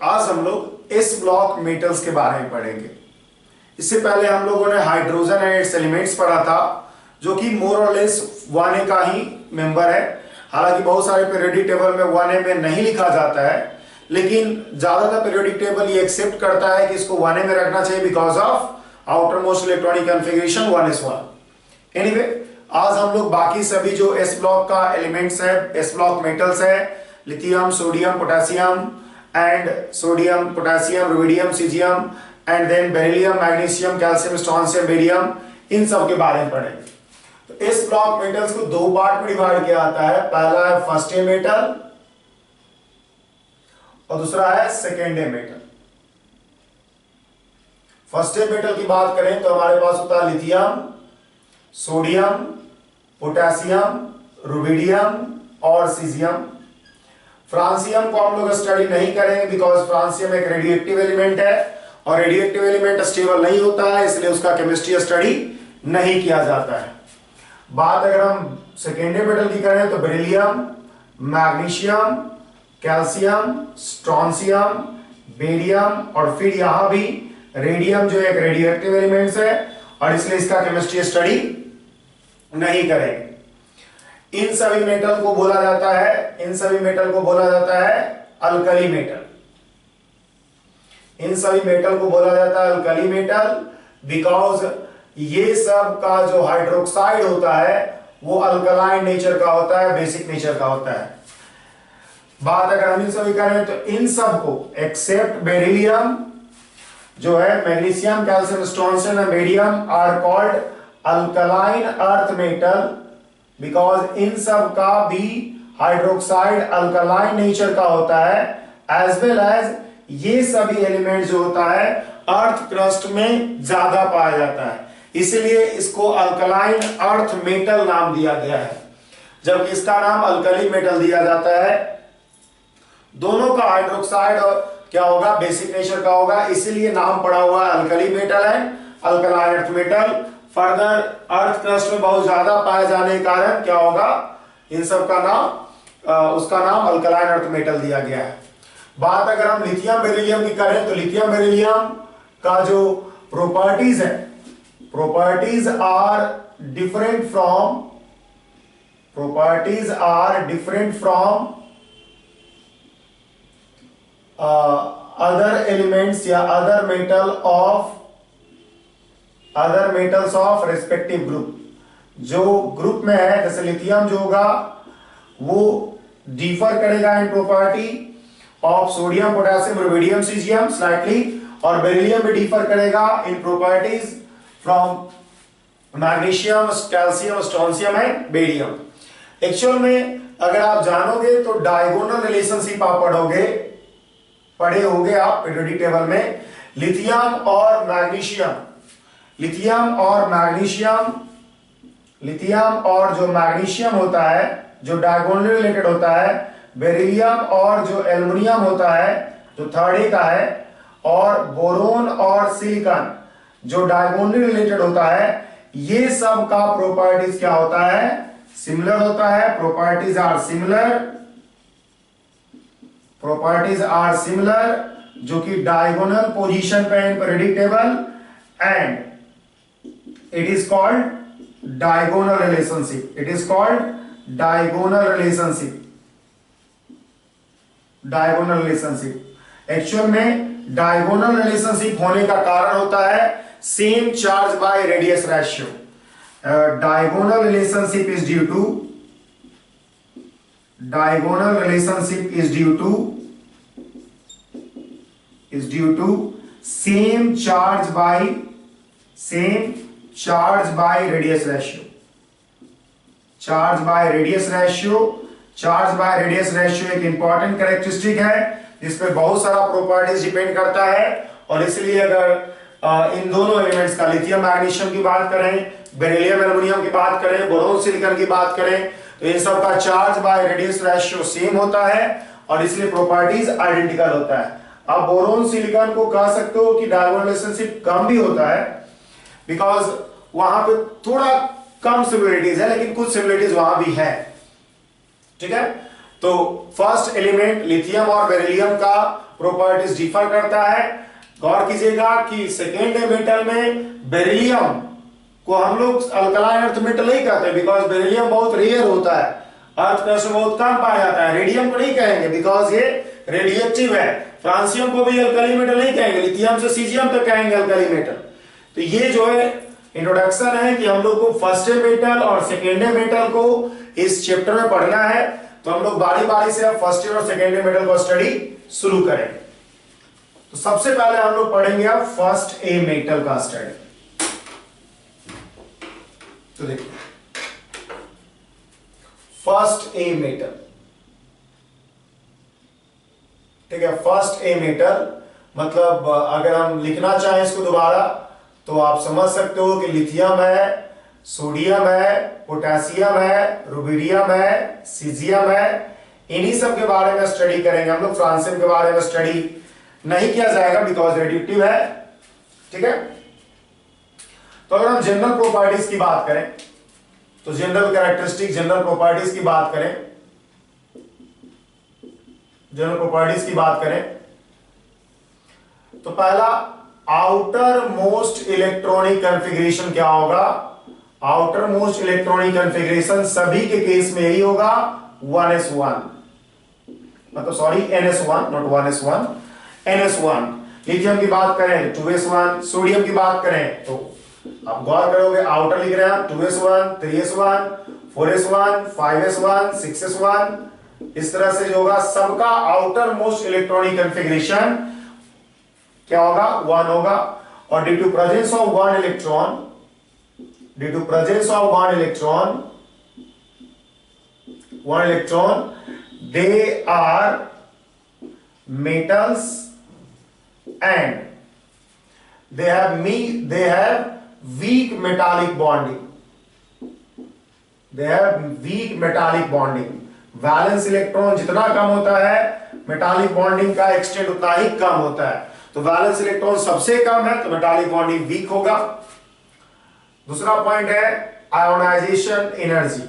आज हम लोग एस ब्लॉक मेटल्स के बारे में पढ़ेंगे। इससे पहले हम लोगों ने हाइड्रोजन एंड इट्स एलिमेंट्स पढ़ा था, जो कि मोर और लेस 1A का ही मेंबर है। हालांकि बहुत सारे पीरियोडिक टेबल में 1A में नहीं लिखा जाता है, लेकिन ज्यादातर पीरियोडिक टेबल ये एक्सेप्ट करता है कि इसको 1A में रखना चाहिए because of outermost electronic configuration 1s1। Anyway, आज हम लोग बाकी सभी जो एस ब्लॉक का एलिमेंट्स है, एस ब्लॉक मेटल्स है, lithium, sodium, potassium and sodium, potassium, rubidium, caesium and then beryllium, magnesium, calcium, strontium, barium, इन सब के बारे में पढ़ेंगे। तो इस ब्लॉक मेटल्स को दो पार्ट में डिवाइड किया जाता है। पहला है फर्स्ट ए मेटल और दूसरा है second a metal. First a metal की बात करें तो हमारे पास होता है लिथियम, सोडियम, पोटेशियम, रुबिडियम और सीजियम। फ्रांसियम को हम लोग स्टडी नहीं करेंगे बिकॉज फ्रांसियम एक रेडियोएक्टिव एलिमेंट है और रेडियोएक्टिव एलिमेंट स्टेबल नहीं होता है, इसलिए उसका केमिस्ट्री स्टडी नहीं किया जाता है। बात अगर हम सेकेंडरी मेटल की करें तो beryllium, magnesium, calcium, strontium, barium और फिर यहां भी रेडियम जो एक रेडियोएक्टिव एलिमेंट्स है और इसलिए इसका केमिस्ट्री स्टडी नहीं करेंगे। इन सभी मेटल को बोला जाता है अल्कली मेटल। इन सभी मेटल को बोला जाता है अल्कली मेटल बिकॉज ये सब का जो हाइड्रोक्साइड होता है वो अल्कलाइन नेचर का होता है, बेसिक नेचर का होता है। बात अगर हम इन सभी करें तो इन सब को एक्सेप्ट बेरिलियम जो है, magnesium, calcium, strontium and barium are called alkaline earth metal because इन सब का भी हाइड्रोक्साइड अल्कलाइन नेचर का होता है, एज वेल एज ये सभी एलिमेंट जो होता है अर्थ क्रस्ट में ज्यादा पाया जाता है, इसलिए इसको अल्कलाइन अर्थ मेटल नाम दिया गया है, जबकि इसका नाम अल्कली मेटल दिया जाता है। दोनों का हाइड्रोक्साइड क्या होगा, बेसिक नेचर का होगा, इसीलिए नाम पड़ा हुआ है अल्कली मेटल है, alkaline earth metal. Further earth crust में बहुत ज्यादा पाए जाने के कारण क्या होगा, इन सब का नाम उसका नाम अल्कलाइन अर्थ मेटल दिया गया है। बात अगर हम लिथियम बेरिलियम की करें तो लिथियम बेरिलियम का जो प्रॉपर्टीज है, properties are different from other elements या other metals of respective group. जो ग्रुप में है, जैसे लिथियम जो होगा वो डिफर करेगा in property of sodium, potassium, rubidium, caesium slightly, और बेरिलियम भी डिफर करेगा in properties from magnesium, calcium, strontium and barium. Actual में अगर आप जानोगे तो डायगोनल रिलेशनशिप आप पढ़े होगे आप पीरियोडिक टेबल में। लिथियम और जो मैग्नीशियम होता है जो डायगोनली रिलेटेड होता है, बेरिलियम और जो एल्युमिनियम होता है जो थर्ड ए का है, और बोरोन और सिलिकॉन जो डायगोनली रिलेटेड होता है, ये सब का प्रॉपर्टीज क्या होता है, सिमिलर होता है। प्रॉपर्टीज आर सिमिलर जो कि डायगोनल पोजीशन पे in periodic table, and it is called diagonal relationship. Actual में डायगोनल रिलेशनशिप होने का कारण होता है same charge by radius ratio. Diagonal relationship is due to same charge by radius ratio एक इंपॉर्टेंट कैरेक्टरिस्टिक है जिस पे बहुत सारा प्रॉपर्टीज डिपेंड करता है, और इसलिए अगर इन दोनों एलिमेंट्स का, लिथियम मैग्नीशियम की बात करें, बेरिलियम एल्युमिनियम की बात करें, बोरोन सिलिकॉन की बात करें, तो इन सब का charge by radius ratio same होता है और इसलिए प्रॉपर्टीज आइडेंटिकल होता है। आप बोरोन सिलिकॉन को कह सकते हो कि डायगोनल रिलेशनशिप कम भी होता है बिकॉज वहां पे थोड़ा कम सिमिलरिटीज है, लेकिन कुछ सिमिलरिटीज वहां भी है। ठीक है, तो फर्स्ट एलिमेंट लिथियम और बेरिलियम का प्रॉपर्टीज डिफर करता है। गौर कीजिएगा कि सेकेंड मेटल में बेरिलियम को हम लोग अल्कलाइन अर्थ मेटल नहीं कहते, बिकॉज बेरिलियम बहुत रेयर होता है, अर्थ क्रस्ट में बहुत कम पाया जाता है। रेडियम को नहीं कहेंगे बिकॉज ये रेडिएक्टिव है। फ्रांसियम को भी अल्कली मेटल नहीं कहेंगे, लिथियम से सीजियम तक कहेंगे अल्कली मेटल। तो ये जो है इंट्रोडक्शन है कि हम लोग को फर्स्ट मेटल और सेकेंड मेटल को इस चैप्टर में पढ़ना है। तो हम लोग बारी बारी से फर्स्ट और सेकेंड मेटल को स्टडी शुरू करेंगे। तो सबसे पहले हम लोग पढ़ेंगे अब फर्स्ट ए मेटल का स्टडी। तो देखिए फर्स्ट ए मेटल, ठीक है। फर्स्ट ए मेटल मतलब अगर हम लिखना चाहें इसको दोबारा तो आप समझ सकते हो कि लिथियम है, सोडियम है, पोटेशियम है, रुबिडियम है, सीजियम है। इन्हीं सब के बारे में स्टडी करेंगे हम लोग। फ्रांसियम के बारे में स्टडी नहीं किया जाएगा बिकॉज रेडिएक्टिव है, ठीक है। तो अगर हम जनरल प्रॉपर्टीज की बात करें तो जनरल कैरेक्टरिस्टिक, जनरल प्रॉपर्टीज की बात करें, जनरल प्रॉपर्टीज की बात करें तो पहला आउटर मोस्ट इलेक्ट्रॉनिक कॉन्फ़िगरेशन क्या होगा? आउटर मोस्ट इलेक्ट्रॉनिक कॉन्फ़िगरेशन सभी के केस में यही होगा 1s1, मतलब sorry ns1, not 1s1, ns1। Lithium की बात करें 2s1, सोडियम की बात करें तो आप गौर करोगे आउटर लिख रहे हैं 2s1, 3s1, 4s1, 5s1, 6s1, इस तरह से जो होगा सबका आउटर मोस्ट इलेक्ट्रॉनिक कॉन्फ़िगरेशन क्या होगा? 1 होगा। और due to presence of one electron, due to presence of one electron, they are metals and they have weak metallic bonding. They have weak metallic bonding. Valence electron जितना कम होता है metallic bonding का extent उतना ही कम होता है। तो valence electron सबसे कम है तो मेटालिक बॉन्डिंग वीक होगा। दूसरा पॉइंट है ionization energy.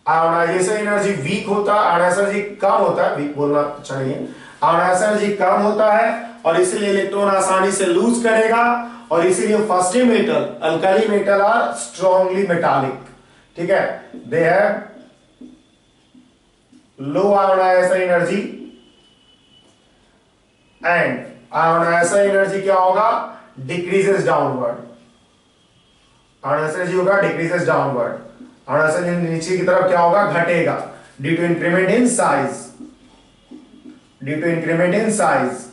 Ionization energy weak होता है, आयोनाइजेशन एनर्जी कम होता है, वीक बोलना अच्छा नहीं है, आयोनाइजेशन एनर्जी कम होता है और इसलिए इलेक्ट्रॉन आसानी से लूज करेगा और इसीलिए first metal, alkali metal are strongly metallic, ठीक है। They have low ionization energy and ionization energy क्या होगा? Decreases downward. आयोनाइजेशन एनर्जी होगा डिक्रीजेस डाउनवर्ड। आयोनाइजेशन नीचे की तरफ क्या होगा? घटेगा due to increment in size, due to increment in size.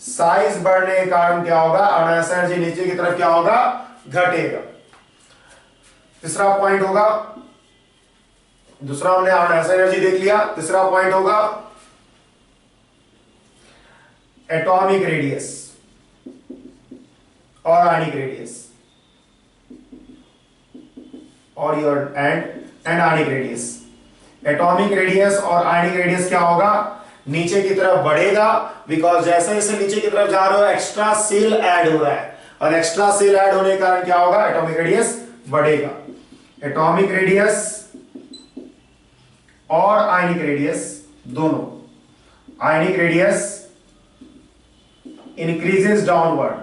Size बढ़ने के कारण क्या होगा? आयोनाइजेशन एनर्जी नीचे की तरफ क्या होगा? घटेगा। तीसरा पॉइंट होगा, दूसरा हमने आयोनाइजेशन एनर्जी देख लिया। तीसरा पॉइंट होगा एटॉमिक रेडियस और आयनिक रेडियस और your and ionic radius. Atomic radius और आयनिक रेडियस क्या होगा? नीचे की तरफ बढ़ेगा बिकॉज जैसे जैसे नीचे की तरफ जा रहे हो एक्स्ट्रा सेल ऐड हो रहा है और एक्स्ट्रा सेल ऐड होने के कारण क्या होगा? एटॉमिक रेडियस बढ़ेगा। एटॉमिक रेडियस और आयनिक रेडियस दोनों, ionic radius increases downward,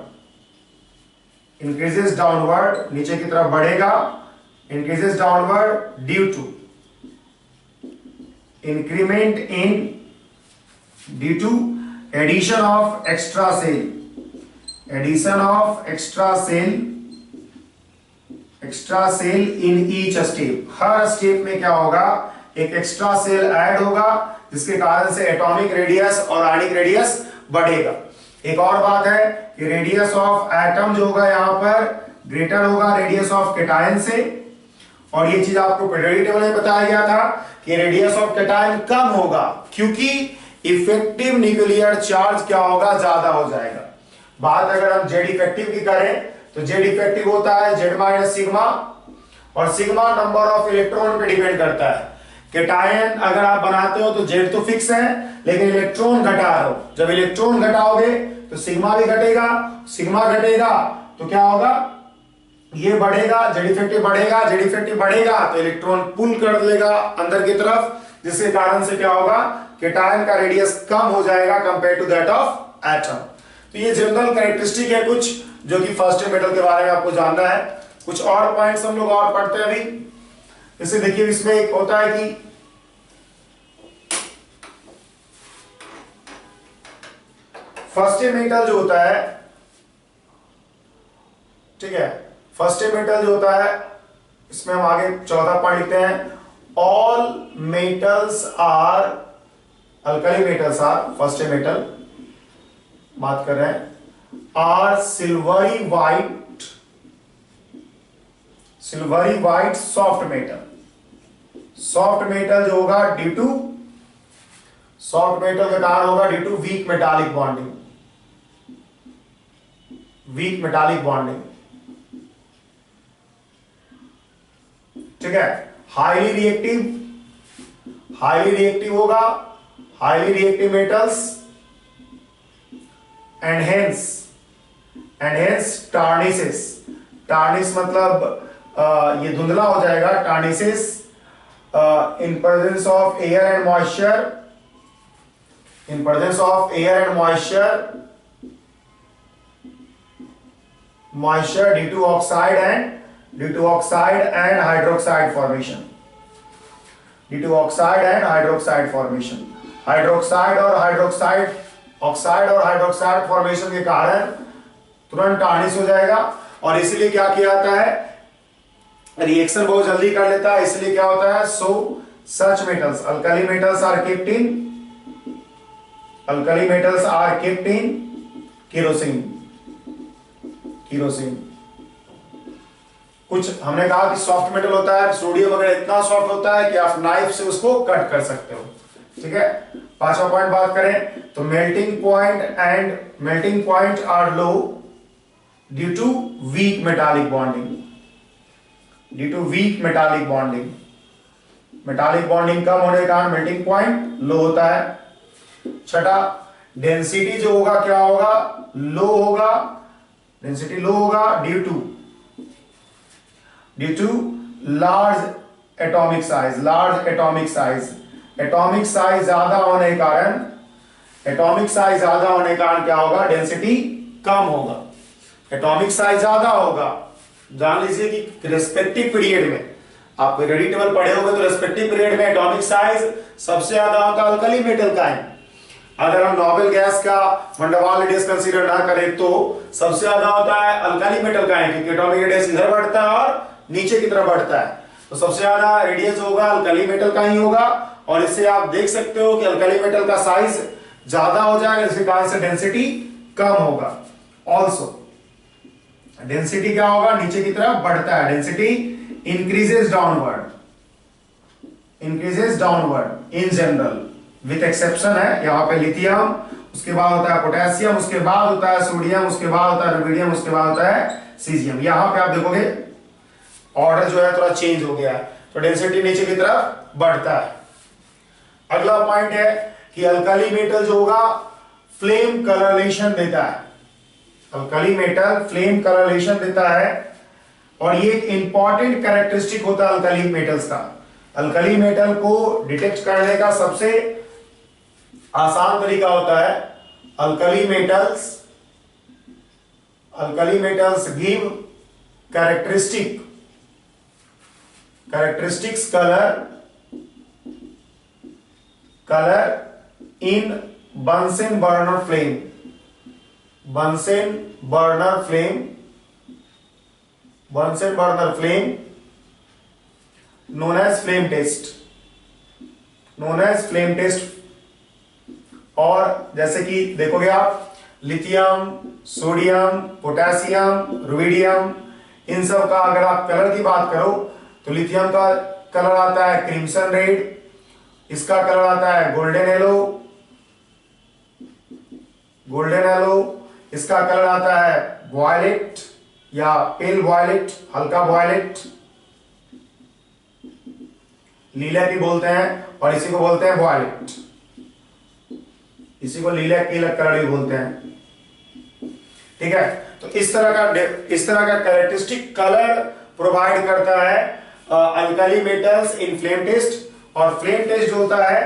increases downward, नीचे की तरफ बढ़ेगा, increases downward due to increment in, due to addition of extra shell, addition of extra shell in each step. हर step में क्या होगा? एक एक्स्ट्रा सेल ऐड होगा जिसके कारण से एटॉमिक रेडियस और आयनिक रेडियस बढ़ेगा। एक और बात है कि रेडियस ऑफ एटम जो होगा यहां पर ग्रेटर होगा रेडियस ऑफ कैटायन से, और ये चीज आपको पीरियोडिक टेबल में बताया गया था कि रेडियस ऑफ कैटायन कम होगा क्योंकि इफेक्टिव न्यूक्लियर चार्ज क्या होगा? ज्यादा हो जाएगा। बात अगर हम जेड इफेक्टिव की करें तो जेड इफेक्टिव होता है जेड माइनस सिग्मा, और सिग्मा नंबर ऑफ इलेक्ट्रॉन पे डिपेंड करता है। कैटायन अगर आप बनाते हो तो जेड तो फिक्स है लेकिन इलेक्ट्रॉन घटा रहे हो, जब इलेक्ट्रॉन घटाओगे तो सिग्मा भी घटेगा, सिग्मा घटेगा तो क्या होगा? ये बढ़ेगा, जेड इफेक्टिव बढ़ेगा, जेड इफेक्टिव बढ़ेगा तो इलेक्ट्रॉन पुल कर लेगा अंदर की तरफ, जिसके कारण से क्या होगा, कैटायन का रेडियस कम हो जाएगा compare to that of atom. तो ये जनरल कैरेक्टरिस्टिक है कुछ जो कि फर्स्ट मेटल के बारे में आपको जानना है। कुछ और पॉइंट्स हम लोग और पढ़ते हैं अभी। जैसे देखिए इसमें एक होता है कि फर्स्ट मेटल जो होता है, ठीक है, फर्स्ट मेटल जो होता है इसमें हम आगे 14 पॉइंट लिखते हैं, all metals are, alkali metals are, first metal बात कर रहे हैं, are silvery white, silvery white soft metal. Soft metal जो होगा ड्यू टू, सॉफ्ट मेटल का कारण होगा due to weak metallic bonding, weak metallic bonding, ठीक है। हाईली रिएक्टिव, हाईली रिएक्टिव होगा, highly reactive metals, and hence tarnishes, tarnish मतलब ये धुंधला हो जाएगा, tarnishes in presence of air and moisture, in presence of air and moisture due to oxide and hydroxide formation, due to oxide and hydroxide formation, hydroxide और hydroxide, oxide और hydroxide formation के कारण तुरंत टार्निश हो जाएगा, और इसलिए क्या किया जाता है, रिएक्शन बहुत जल्दी कर लेता है, इसलिए क्या होता है, so such metals, alkali metals are kept in, alkali metals are kept in kerosene, kerosene. कुछ हमने कहा कि सॉफ्ट मेटल होता है, सोडियम वगैरह इतना सॉफ्ट होता है कि आप नाइफ से उसको कट कर सकते हो, ठीक है। पांचवा पॉइंट बात करें तो melting point are low due to weak metallic bonding, due to weak metallic bonding, metallic bonding कम होने के कारण मेल्टिंग पॉइंट लो होता है। छठा, डेंसिटी जो होगा क्या होगा, लो होगा, डेंसिटी लो होगा due to large atomic size, large atomic size, atomic size ज्यादा होने के कारण, एटॉमिक साइज ज्यादा होने के कारण क्या होगा, डेंसिटी कम होगा। एटॉमिक साइज ज्यादा होगा, जान लीजिए कि रेस्पेक्टिव पीरियड में आप रेडी टेबल पढ़े होंगे तो रेस्पेक्टिव पीरियड में एटॉमिक साइज सबसे ज्यादा होता है अल्कली मेटल का है। अगर हम नोबेल गैस का वंडर वाल रेडियस कंसीडर ना करें तो सबसे ज्यादा होता है अल्कली मेटल का है, क्योंकि एटॉमिक रेडियस इधर बढ़ता है और नीचे की तरफ बढ़ता है, तो सबसे ज्यादा रेडियस होगा अल्कली मेटल का ही होगा। और इससे आप देख सकते हो कि अल्कली मेटल का साइज ज्यादा हो जाएगा, इसके कारण से डेंसिटी कम होगा। ऑल्सो डेंसिटी क्या होगा, नीचे की तरफ बढ़ता है, density increases downward, increases downward in general, with exception है यहाँ पे लिथियम, उसके बाद होता है पोटेशियम, उसके बाद होता है सोडियम, उसके बाद होता है रुबिडियम, उसके बाद होता है सीजियम। यहाँ पे आप देखोगे ऑर्डर जो है थोड़ा चेंज हो गया है, तो डेंसिटी नीचे की तरफ बढ़ता है। अगला पॉइंट है कि अल्कली मेटल जो होगा फ्लेम कलरेशन देता है, अल्कली मेटल फ्लेम कलरेशन देता है, और ये एक इंपॉर्टेंट कैरेक्टरिस्टिक होता है अल्कली मेटल्स का। अल्कली मेटल को डिटेक्ट करने का सबसे आसान तरीका होता है, alkali metals give characteristics colour इन Bunsen burner flame, known as flame test, और जैसे कि देखोगे आप लिथियम, सोडियम, पोटेशियम, रुबिडियम, इन सब का अगर आप कलर की बात करो तो लिथियम का कलर आता है क्रिम्सन रेड, इसका कलर आता है गोल्डन येलो, इसका कलर आता है वॉयलेट या पेल वॉयलेट, हल्का वॉयलेट, लीला भी बोलते हैं, और इसी को बोलते हैं वॉयलेट, इसी को लीला कलर भी बोलते हैं, ठीक है, तो इस तरह का कैरेक्टरिस्टिक कलर प्रोवाइड करता है alkali metals in flame test. और फ्लेम टेस्ट जो होता है,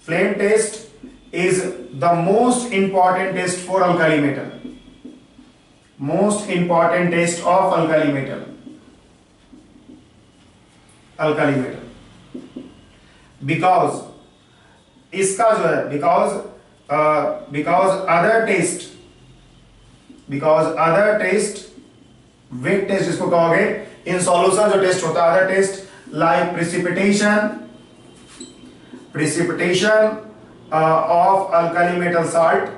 flame test is the most important test for alkali metal, most important test of alkali metal, alkali metal, because इसका जो है because other test wet test जिसको कहोगे, in solution जो टेस्ट होता है, other test like precipitation of alkali metal salt,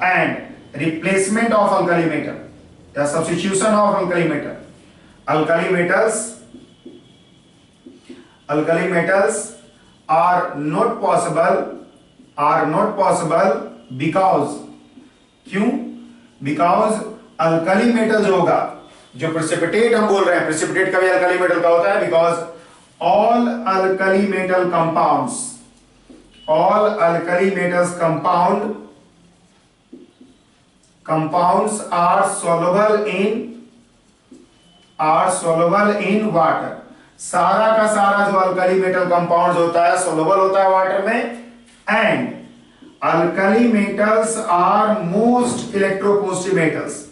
and replacement of alkali metal, the substitution of alkali metal. Alkali metals are not possible because क्यों? Because alkali metal जो होगा, जो precipitate हम बोल रहे हैं, प्रेसिपिटेट का भी अल्कली मेटल का होता है, because all alkali metal compounds are soluble in water. सारा का सारा जो अल्कली मेटल कंपाउंड्स होता है सोलुबल होता है वाटर में, and alkali metals are most electropositive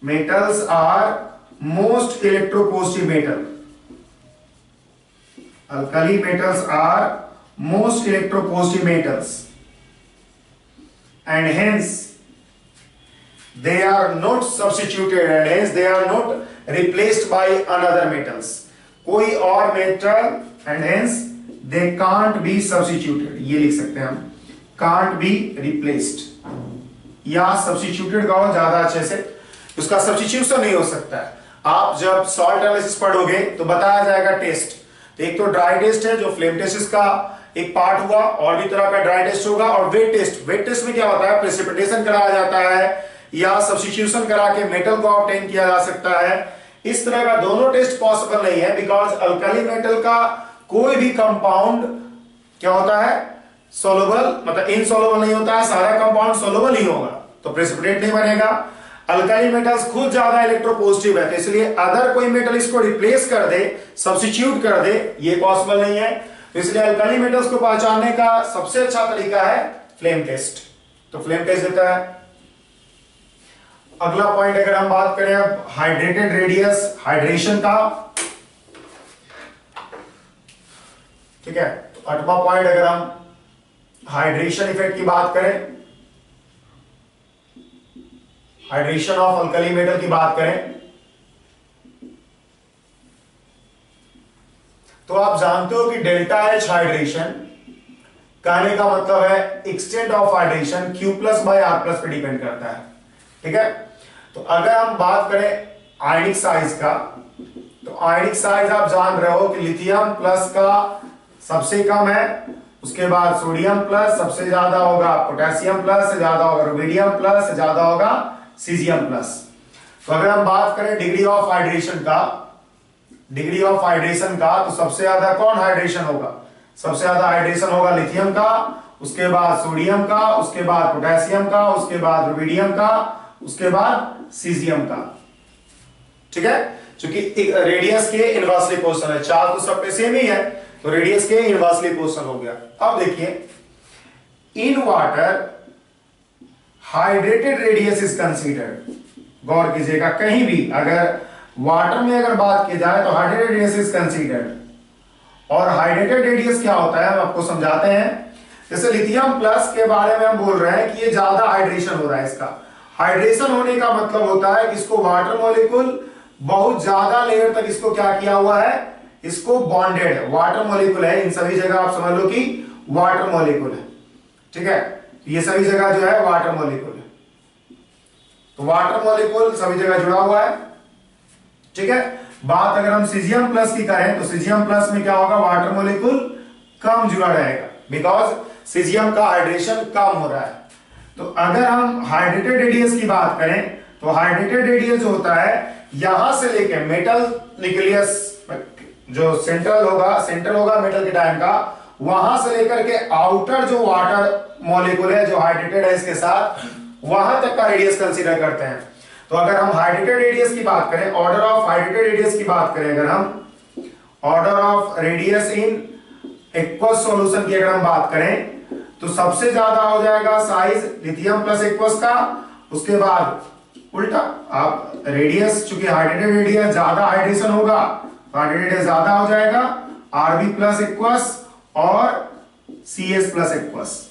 metals are most electropositive metal. Alkali metals are most electropositive metals, and hence they are not substituted, and hence they are not replaced by another metals, कोई और metal, and hence they can't be substituted। ये लिख सकते हैं हम, can't be replaced, या substituted का हो ज्यादा अच्छे से, उसका सब्स्टिट्यूशन नहीं हो सकता है। आप जब सॉल्ट एनालिसिस पढ़ोगे तो बताया जाएगा टेस्ट, तो एक तो ड्राई टेस्ट है जो फ्लेम टेस्ट का एक पार्ट हुआ, और भी तरह का ड्राई टेस्ट होगा, और वेट टेस्ट में क्या होता है, प्रेसिपिटेशन कराया जाता है या सब्स्टिट्यूशन करा के मेटल को ऑब्टेन किया जा सकता है। इस तरह का दोनों टेस्ट पॉसिबल नहीं है, बिकॉज अल्कली मेटल का कोई भी कंपाउंड क्या होता है, सोलुबल, मतलब इनसोलुबल नहीं होता है, सारा कंपाउंड सोलुबल ही होगा, तो प्रेसिपिटेट नहीं बनेगा। अल्कली मेटल्स खुद ज्यादा इलेक्ट्रोपॉजिटिव है, तो इसलिए अदर कोई मेटल इसको रिप्लेस कर दे, सब्स्टिट्यूट कर दे, ये पॉसिबल नहीं है। तो इसलिए अल्कली मेटल्स को पहचानने का सबसे अच्छा तरीका है फ्लेम टेस्ट, तो फ्लेम टेस्ट देता है। अगला पॉइंट अगर हम बात करें अब हाइड्रेटेड रेडियस, हाइड्रेशन का, ठीक है, तो 8वां पॉइंट अगर हम हाइड्रेशन इफेक्ट की बात करें, हाइड्रेशन ऑफ अल्कली मेटल की बात करें, तो आप जानते हो कि डेल्टा एच हाइड्रेशन कहने का मतलब है extent of hydration Q plus by R plus पे डिपेंड करता है, ठीक है। तो अगर हम बात करें आयनिक साइज का, तो आयनिक साइज आप जान रहे हो कि लिथियम प्लस का सबसे कम है, उसके बाद सोडियम प्लस सबसे ज्यादा होगा, पोटेशियम प्लस से ज्यादा होगा, रुबिडियम प्लस से ज्यादा होगा सीजियम प्लस। तो अगर हम बात करें डिग्री ऑफ हाइड्रेशन का, तो सबसे ज्यादा कौन हाइड्रेशन होगा, सबसे ज्यादा हाइड्रेशन होगा लिथियम का, उसके बाद सोडियम का, उसके बाद पोटेशियम का, उसके बाद रुबिडियम का, उसके बाद सीजियम का, ठीक है। क्योंकि रेडियस के इनवर्सली पोजीशन है, चार्ज तो सब पे सेम ही है, तो रेडियस के इनवर्सली पोजीशन हो गया। अब देखिए, in water hydrated radius is considered, गौर कीजिएगा, कहीं भी अगर वाटर में अगर बात की जाए तो हाइड्रेटेड रेडियस इज कंसीडर्ड। और हाइड्रेटेड रेडियस क्या होता है हम आपको समझाते हैं। जैसे लिथियम प्लस के बारे में हम बोल रहे हैं कि ये ज्यादा हाइड्रेशन हो रहा है, इसका हाइड्रेशन होने का मतलब होता है कि इसको वाटर मॉलिक्यूल बहुत ज्यादा लेयर तक इसको क्या किया हुआ है, इसको बॉन्डेड है, वाटर मॉलिक्यूल है, इन सभी जगह आप समझ लो कि वाटर मॉलिक्यूल है, ठीक है। ये सभी जगह जो है वाटर मॉलिक्यूल है, तो वाटर मॉलिक्यूल सभी जगह जुड़ा हुआ है, ठीक है। बात अगर हम सीजियम प्लस की करें तो सीजियम प्लस में क्या होगा, वाटर मॉलिक्यूल कम जुड़ा रहेगा, बिकॉज सीजियम का हाइड्रेशन कम हो रहा है। तो अगर हम हाइड्रेटेड रेडियस की बात करें तो हाइड्रेटेड रेडियस जो होता है यहां से लेके मेटल न्यूक्लियस जो सेंटर होगा मेटल के टाइम का, वहां से लेकर के आउटर जो वाटर मॉलिक्यूल है जो हाइड्रेटेड है इसके साथ, वहां तक का रेडियस कंसीडर करते हैं। तो अगर हम हाइड्रेटेड रेडियस की बात करें, ऑर्डर ऑफ हाइड्रेटेड रेडियस की बात करें, अगर हम order of radius in aqueous solution की अगर हम बात करें, तो सबसे ज्यादा हो जाएगा साइज लिथियम प्लस एक्वस का, उसके बाद उल्टा आप रेडियस, चूंकि हाइड्रेटेड रेडियस ज्यादा हाइड्रेशन होगा, हाइड्रेटेड ज्यादा हो जाएगा आरबी प्लस एक्वस और सीएस प्लस एक्वस।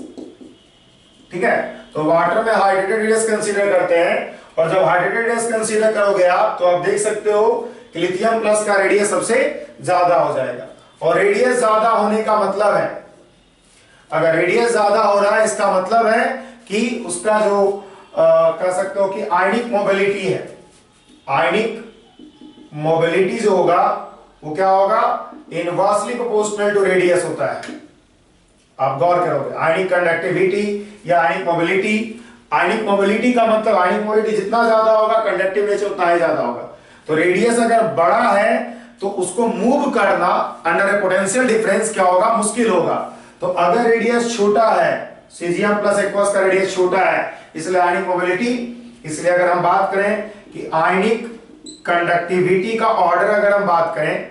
ठीक है, तो वाटर में हाइड्रेटेड रेडियस कंसीडर करते हैं, और जब हाइड्रेटेड रेडियस कंसीडर करोगे आप, तो आप देख सकते हो कि लिथियम प्लस का रेडियस सबसे ज्यादा हो जाएगा। और रेडियस ज्यादा होने का मतलब है, अगर रेडियस ज्यादा हो रहा है इसका मतलब है कि उसका जो कह सकते हो कि आयनिक मोबिलिटी है, आयनिक मोबिलिटी जो होगा वो क्या होगा, इनवर्सली प्रोपोर्शनल टू रेडियस होता है। आप गौर करोगे, आयनिक कंडक्टिविटी या आयनिक मोबिलिटी, आयनिक मोबिलिटी का मतलब आयनिक मोबिलिटी जितना ज्यादा होगा कंडक्टिव नेचर उतना ही ज्यादा होगा। तो रेडियस अगर बड़ा है तो उसको मूव करना अंडर ए पोटेंशियल डिफरेंस क्या होगा, मुश्किल होगा। तो अगर रेडियस छोटा है, सीजियम प्लस एक्वस का रेडियस छोटा है, इसलिए आयनिक मोबिलिटी, इसलिए अगर हम बात करें कि आयनिक कंडक्टिविटी का ऑर्डर अगर हम बात करें,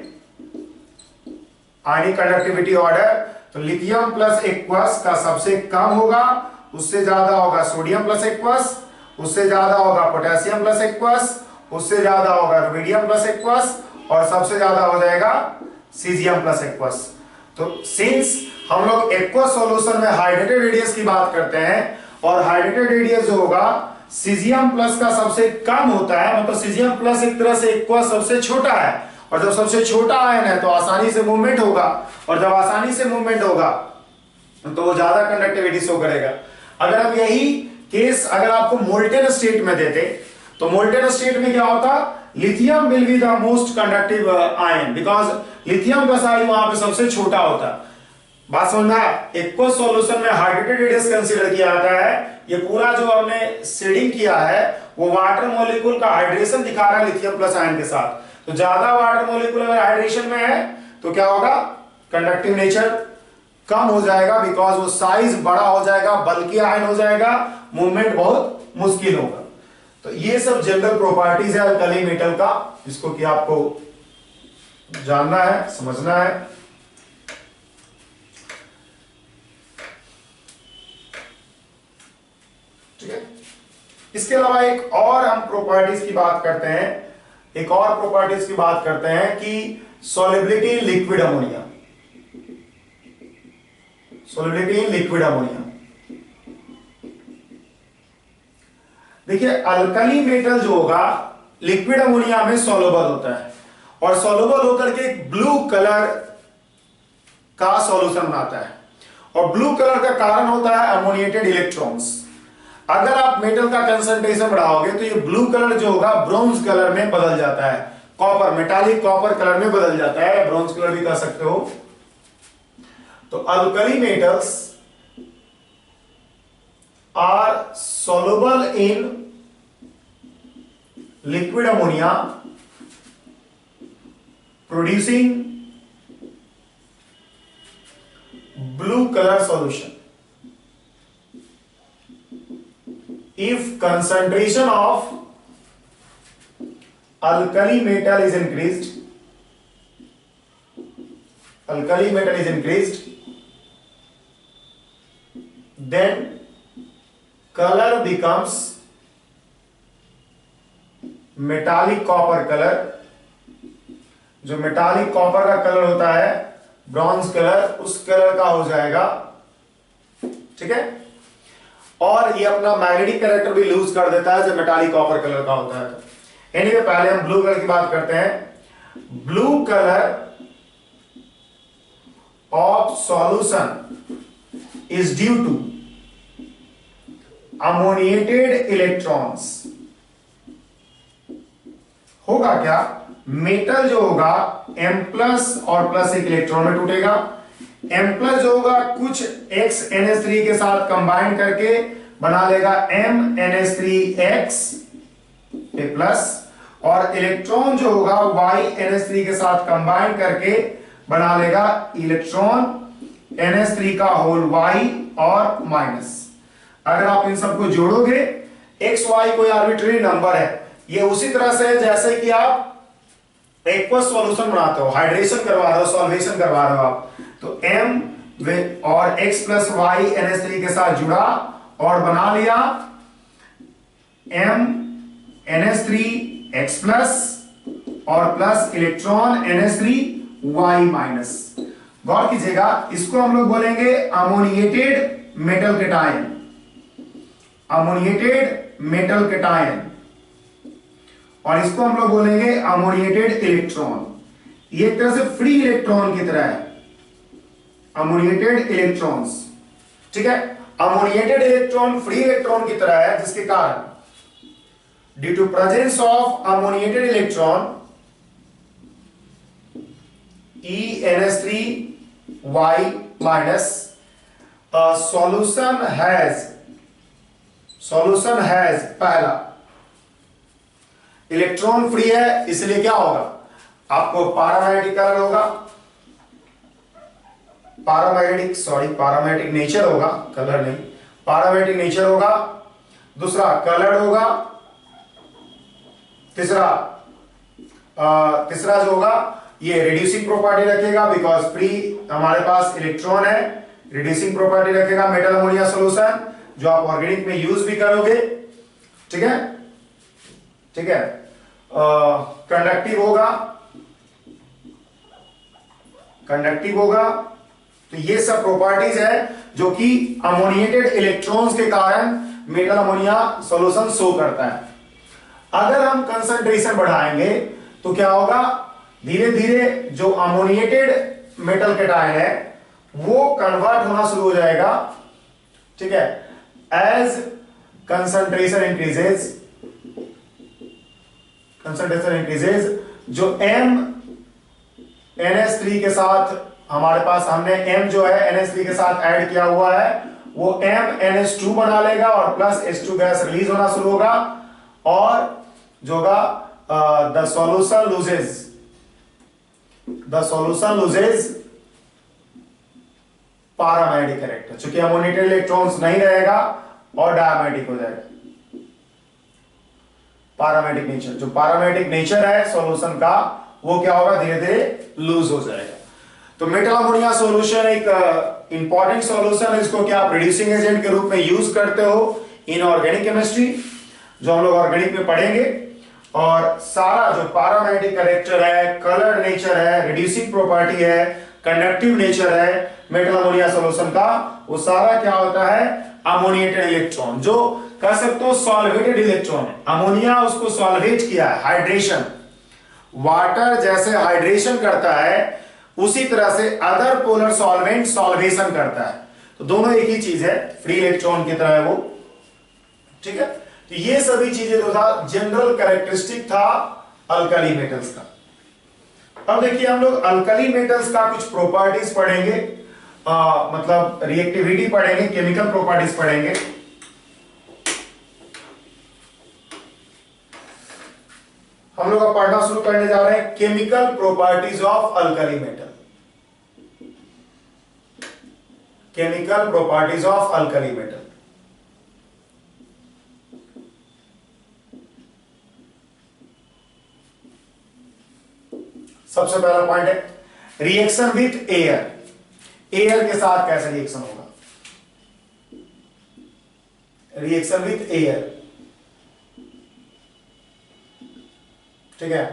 आयनिक कंडक्टिविटी ऑर्डर, तो लिथियम प्लस एक्वस का सबसे कम होगा, उससे ज्यादा होगा सोडियम प्लस एक्वस, उससे ज्यादा होगा पोटेशियम प्लस एक्वस, उससे ज्यादा होगा रुबिडियम प्लस एक्वस, और सबसे ज्यादा हो जाएगा सीजियम प्लस एक्वस। तो सिंस हम लोग एक्वस सॉल्यूशन में हाइड्रेटेड रेडियस की बात करते हैं, और हाइड्रेटेड रेडियस जो होगा सीजियम प्लस का सबसे कम होता है, मतलब सीजियम प्लस एक तरह से एक्वस सबसे छोटा है, और जब सबसे छोटा आयन है तो आसानी से मूवमेंट होगा, और जब आसानी से मूवमेंट होगा तो वो ज्यादा कंडक्टिविटी शो करेगा। अगर हम यही केस अगर आपको मोल्टेन स्टेट में देते, तो मोल्टेन स्टेट में क्या होता, lithium will be the most conductive ion, because lithium का साइज वहां पे सबसे छोटा होता। बात समझना, एक्वस सॉल्यूशन में हाइड्रेटेड रेडियस कंसीडर किया जाता है। ये पूरा जो हमने शेडिंग किया है वो वाटर मॉलिक्यूल का हाइड्रेशन दिखा रहा है लिथियम प्लस आयन के साथ। तो ज्यादा वाटर मॉलिक्यूल अगर हाइड्रेशन में है तो क्या होगा, कंडक्टिव नेचर कम हो जाएगा, बिकॉज वो साइज बड़ा हो जाएगा, बल्कि आयन हो जाएगा, मूवमेंट बहुत मुश्किल होगा। तो ये सब जनरल प्रॉपर्टीज है अल्कली मेटल का, जिसको कि आपको जानना है, समझना है। ठीक है, इसके अलावा एक और हम प्रॉपर्टीज की बात करते हैं, एक और प्रॉपर्टीज की बात करते हैं कि solubility in liquid ammonia, solubility in liquid ammonia. देखिए, अल्कली मेटल जो होगा लिक्विड अमोनिया में सॉल्युबल होता है, और सॉल्युबल होकर के एक ब्लू कलर का सॉल्यूशन बनाता है, और ब्लू कलर का कारण होता है अमोनिएटेड इलेक्ट्रॉन्स। अगर आप मेटल का कंसंट्रेशन बढ़ाओगे तो ये ब्लू कलर जो होगा ब्रोंज कलर में बदल जाता है, कॉपर, मेटालिक कॉपर कलर में बदल जाता है, ब्रोंज कलर भी कह सकते हो। तो alkali metals are soluble in liquid ammonia producing blue color solution. If concentration of alkali metal is increased, then color becomes metallic copper color. जो मेटालिक कॉपर का कलर होता है ब्रॉन्ज कलर, उस कलर का हो जाएगा। ठीक है, और ये अपना मैग्नेटिक कैरेक्टर भी लूज कर देता है जब मेटालिक कॉपर कलर का होता है। एनीवे, पहले हम ब्लू कलर की बात करते हैं। Blue colour of solution is due to ammoniated electrons. होगा क्या, मेटल जो होगा M प्लस और प्लस एक इलेक्ट्रॉन में टूटेगा। M प्लस जो होगा कुछ XNH3 के साथ कंबाइन करके बना लेगा MNH3X प्लस, और इलेक्ट्रॉन जो होगा YNH3 के साथ कंबाइन करके बना लेगा इलेक्ट्रॉन NH3 का होल y और माइनस। अगर आप इन सबको जोड़ोगे, x y कोई आर्बिट्रेरी नंबर है, ये उसी तरह से जैसे कि आप एक्वस सॉल्यूशन बनाते हो, हाइड्रेशन करवा रहे हो, सॉल्वेशन करवा रहे हो आप, तो m और x प्लस वाई NH3 के साथ जुड़ा और बना लिया m NH3 x प्लस और plus electron NH3 y minus. गौर कीजिएगा, इसको हम लोग बोलेंगे ammoniated metal cation, ammoniated metal cation, और इसको हम लोग बोलेंगे अमोनिएटेड इलेक्ट्रॉन। ये एक तरह से फ्री इलेक्ट्रॉन की तरह है, अमोनिएटेड इलेक्ट्रॉन्स। ठीक है, अमोनिएटेड इलेक्ट्रॉन फ्री इलेक्ट्रॉन की तरह है, जिसके कारण due to presence of ammoniated electron ENH3y minus a solution has पहला इलेक्ट्रॉन फ्री है, इसलिए क्या होगा, आपको पैरामैग्नेटिक कलर होगा, पैरामैग्नेटिक नेचर होगा, कलर नहीं, पैरामैग्नेटिक नेचर होगा। दूसरा कलर होगा। तीसरा जो होगा ये रिड्यूसिंग प्रॉपर्टी रखेगा, बिकॉज फ्री हमारे पास इलेक्ट्रॉन है, रिड्यूसिंग प्रॉपर्टी रखेगा मेटल अमोनिया सॉल्यूशन, जो आप ऑर्गेनिक में यूज भी करोगे। ठीक है, ठीक है। कंडक्टिव होगा, तो ये सब प्रॉपर्टीज है जो कि अमोनिएटेड इलेक्ट्रॉन्स के कारण मेटल अमोनिया सॉल्यूशन शो करता है। अगर हम कंसंट्रेशन बढ़ाएंगे तो क्या होगा, धीरे धीरे जो अमोनिएटेड मेटल कैटायन है वो कन्वर्ट होना शुरू हो जाएगा। ठीक है, एज कंसंट्रेशन इंक्रीजेज, जो NH3 के साथ हमारे पास, हमने M जो है NH3 के साथ ऐड किया हुआ है, वो MnH2 बना लेगा और प्लस H2 गैस रिलीज होना शुरू होगा, और जो होगा the solution loses paramagnetic character, चूंकि अमोनिएटेड इलेक्ट्रॉन्स नहीं रहेगा और डायमैग्नेटिक हो जाएगा। पैरामैग्नेटिक नेचर, जो पैरामैग्नेटिक नेचर है सॉल्यूशन का, वो क्या होगा, धीरे धीरे लूज हो जाएगा। तो मेटल अमोनिया सॉल्यूशन एक इंपॉर्टेंट सॉल्यूशन है, इसको क्या आप रिड्यूसिंग एजेंट के रूप में यूज करते हो इन ऑर्गेनिक केमिस्ट्री, जो हम लोग ऑर्गेनिक में पढ़ेंगे। और सारा जो पैरामैग्नेटिक कैरेक्टर है, कलर नेचर है, रिड्यूसिंग प्रॉपर्टी है, कंडक्टिव नेचर है मेटल अमोनिया सॉल्यूशन का, वो सारा क्या होता है, अमोनिएटेड इलेक्ट्रॉन, जो कह सकते हो सॉल्वेटेड इलेक्ट्रॉन है। अमोनिया उसको सॉल्वेट किया है, हाइड्रेशन, वाटर जैसे हाइड्रेशन करता है उसी तरह से अदर पोलर सॉल्वेंट सॉल्वेशन करता है। तो दोनों एक ही चीज है, फ्री इलेक्ट्रॉन की तरह है वो। ठीक है, तो ये सभी चीजें जो था जनरल कैरेक्टरिस्टिक था अल्कली मेटल्स का। अब देखिए हम लोग अल्कली मेटल्स का कुछ प्रॉपर्टीज पढ़ेंगे, मतलब रिएक्टिविटी पढ़ेंगे, केमिकल प्रॉपर्टीज पढ़ेंगे। हम लोग अब पढ़ना शुरू करने जा रहे हैं chemical properties of alkali metal. Chemical properties of alkali metal. सबसे पहला पॉइंट है रिएक्शन विथ एयर। एयर के साथ कैसे रिएक्शन होगा, रिएक्शन विथ एयर। ठीक है,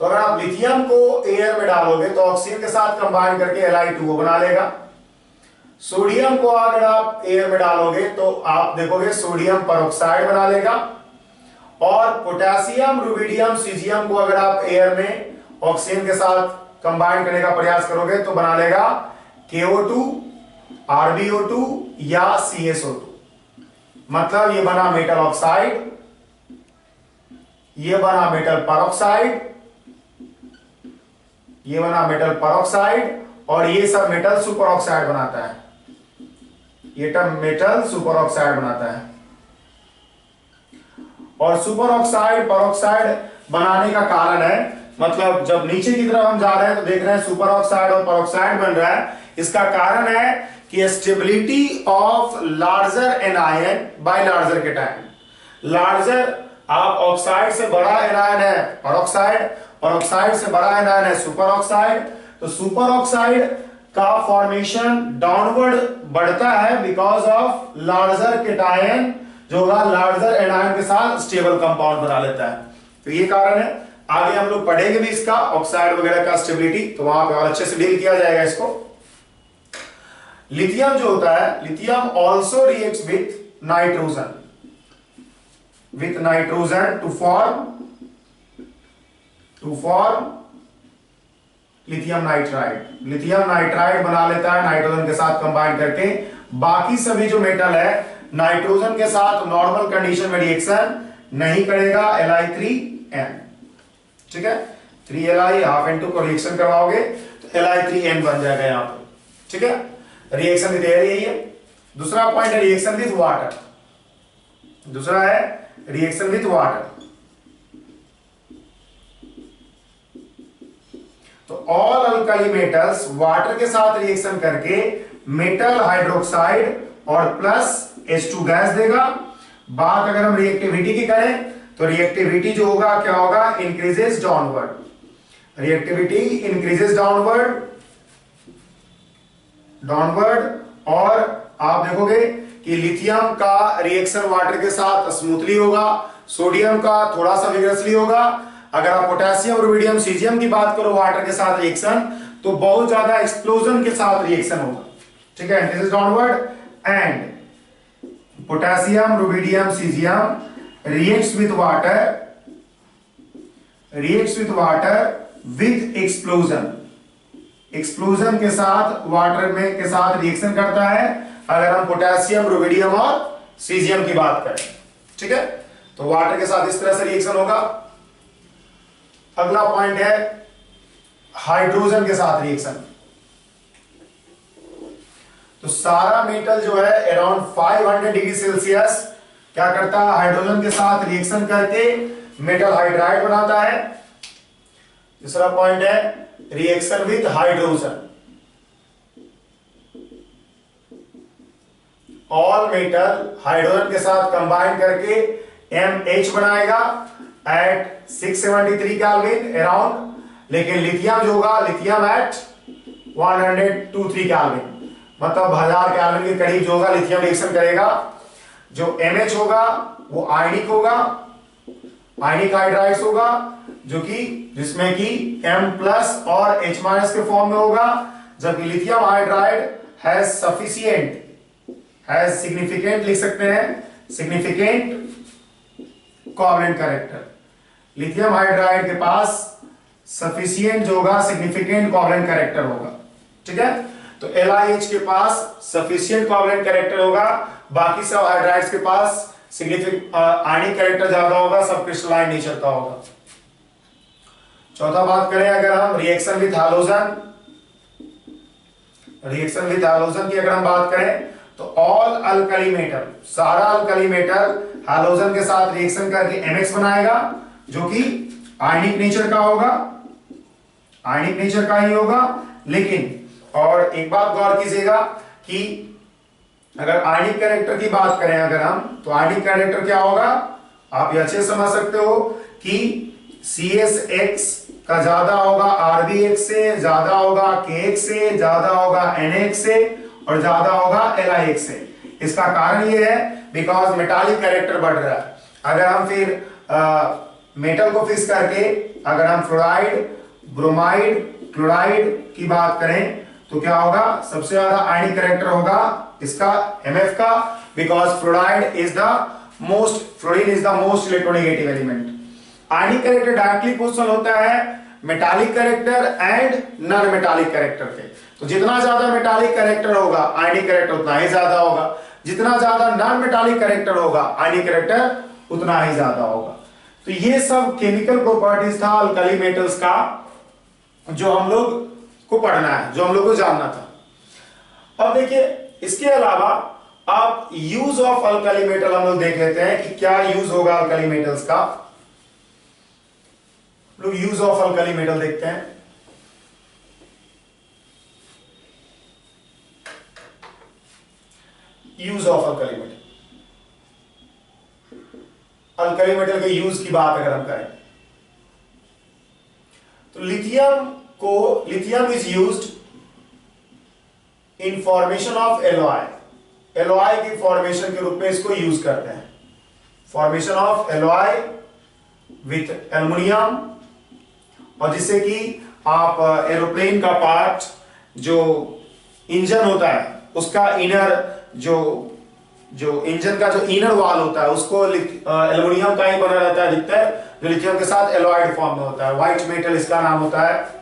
तो अगर आप लिथियम को एयर में डालोगे तो ऑक्सीजन के साथ कंबाइन करके Li2O बना लेगा। सोडियम को अगर आप एयर में डालोगे तो आप देखोगे सोडियम परऑक्साइड बना लेगा। और पोटेशियम, रुबिडियम, सीजियम को अगर आप एयर में ऑक्सीजन के साथ कंबाइन करने का प्रयास करोगे तो बना लेगा KO2, RbO2 या CSO2। मतलब ये बना मेटल ऑक्साइड, ये बना मेटल परऑक्साइड, ये बना मेटल परऑक्साइड, और ये सब मेटल सुपर ऑक्साइड बनाता है। ये टर्म मेटल सुपर ऑक्साइड बनाता है। और सुपर ऑक्साइड परऑक्साइड बनाने का कारण है, मतलब जब नीचे की तरफ हम जा रहे हैं तो देख रहे हैं सुपर ऑक्साइड और परऑक्साइड बन रहा है, इसका कारण है कि stability of larger anion by larger cation. Larger, आप ऑक्साइड से बड़ा एनायन है परऑक्साइड, और ऑक्साइड से बड़ा एनायन है सुपर ऑक्साइड। तो सुपर ऑक्साइड का फॉर्मेशन डाउनवर्ड बढ़ता है बिकॉज ऑफ लार्जर केटायन, जो होगा लार्जर एनायन के साथ स्टेबल कंपाउंड बना लेता है। तो ये कारण है। आगे हम लोग पढ़ेंगे भी इसका ऑक्साइड वगैरह का स्टेबिलिटी, तो वहां पे और अच्छे से डील किया जाएगा इसको। लिथियम जो होता है, lithium also reacts with nitrogen, to form lithium nitride. Lithium nitride बना लेता है नाइट्रोजन के साथ कंबाइन करके। बाकी सभी जो मेटल है नाइट्रोजन के साथ नॉर्मल कंडीशन में रिएक्शन नहीं करेगा, Li3n, ठीक है। 3Li हाफ N2 को रिएक्शन करवाओगे तो Li3n बन जाएगा यहां पर, ठीक है। रिएक्शन विद एयर यही है। दूसरा पॉइंट है रिएक्शन विद वाटर। दूसरा है रिएक्शन विद वाटर। तो ऑल अल्कली मेटल्स वाटर के साथ रिएक्शन करके मेटल हाइड्रोक्साइड और प्लस H2 गैस देगा। बात अगर हम रिएक्टिविटी की करें तो रिएक्टिविटी जो होगा क्या होगा, increases downward. Reactivity increases downward, और आप देखोगे कि लिथियम का रिएक्शन वाटर के साथ स्मूथली होगा, सोडियम का थोड़ा सा विग्रसली होगा। अगर आप पोटेशियम, रुबिडियम, सीजियम की बात करो वाटर के साथ रिएक्शन, तो बहुत ज्यादा एक्सप्लोजन के साथ रिएक्शन होगा, ठीक है, increases downward. And potassium, rubidium, cesium reacts with water with explosion। Explosion के साथ वाटर में के साथ रिएक्शन करता है अगर हम पोटेशियम, रुबिडियम और सीजियम की बात करें, ठीक है। तो वाटर के साथ इस तरह से रिएक्शन होगा। अगला पॉइंट है हाइड्रोजन के साथ रिएक्शन। तो सारा मेटल जो है अराउंड 500 डिग्री सेल्सियस क्या करता है, हाइड्रोजन के साथ रिएक्शन करके मेटल हाइड्राइड बनाता है। दूसरा पॉइंट है reaction with hydrogen. All metal hydrogen के साथ कंबाइन करके MH बनाएगा एट 673 केल्विन अराउंड, लेकिन लिथियम जो होगा, लिथियम एट 123 केल्विन, मतलब 1000 केल्विन के करीब जो होगा लिथियम रिएक्शन करेगा। जो MH होगा वो आयनिक होगा, आयनिक हाइड्राइड्स होगा, जो कि जिसमें कि M प्लस और H माइनस के फॉर्म में होगा, जबकि लिथियम हाइड्राइड हैज सिग्निफिकेंट लिख सकते हैं, significant covalent character. Lithium hydride के पास सफिशिएंट जो होगा सिग्निफिकेंट कोवलेंट कैरेक्टर होगा, ठीक है। तो LiH के पास सफिशिएंट कोवलेंट कैरेक्टर होगा, बाकी सब हाइड्राइड्स के पास सिग्निफिकेंट आयनिक कैरेक्टर ज्यादा होगा, सब क्रिस्टलाइन नेचर का होगा। चौथा बात करें अगर हम रिएक्शन विद हैलोजन, की अगर हम बात करें तो ऑल अल्कली मेटल, सारा अल्कली मेटल हैलोजन के साथ रिएक्शन करके MX बनाएगा, जो कि आयनिक नेचर का होगा, आयनिक नेचर का ही होगा। लेकिन और एक बात गौर कीजिएगा कि अगर आयनिक कैरेक्टर की बात करें अगर हम, तो आयनिक कैरेक्टर क्या होगा, आप ये अच्छे समझ सकते हो कि CSX का ज्यादा होगा RBX से, ज्यादा होगा KX से, ज्यादा होगा NX से और ज्यादा होगा LiX से। इसका कारण ये है बिकॉज मेटालिक कैरेक्टर बढ़ रहा है। अगर हम फिर मेटल को फिक्स करके अगर हम फ्लोराइड, ब्रोमाइड, क्लोराइड की बात करें तो क्या होगा, सबसे ज्यादा आयनिक कैरेक्टर होगा इसका MF का, because fluoride is the most, fluorine is the most electronegative element. Ionic character directly position होता है metallic character and non metallic character के। तो जितना ज्यादा मेटालिक कैरेक्टर होगा आयनिक कैरेक्टर उतना ही ज्यादा होगा, जितना ज्यादा नॉन मेटालिक कैरेक्टर होगा आयनिक कैरेक्टर उतना ही ज्यादा होगा। तो ये सब केमिकल प्रॉपर्टीज था अल्कली मेटल्स का, जो हम लोग को पढ़ना है, जो हम लोग को जानना था। अब देखिए इसके अलावा आप यूज ऑफ अल्कली मेटल हम लोग देख लेते हैं कि क्या यूज होगा अल्कली मेटल्स का। लोग यूज ऑफ अल्कली मेटल देखते हैं। Use of alkali metal, alkali metal के यूज की बात अगर हम करें तो lithium is used in formation of alloy, alloy की फॉर्मेशन के रूप में इसको यूज करते हैं, formation of alloy with aluminium, और जिससे कि आप एरोप्लेन का पार्ट जो इंजन होता है उसका इनर जो इंजन का जो इनर वॉल होता है उसको एल्युमिनियम का ही बना रहता है अधिकतर, जो लिथियम के साथ एलॉयड फॉर्म में होता है, व्हाइट मेटल इसका नाम होता है।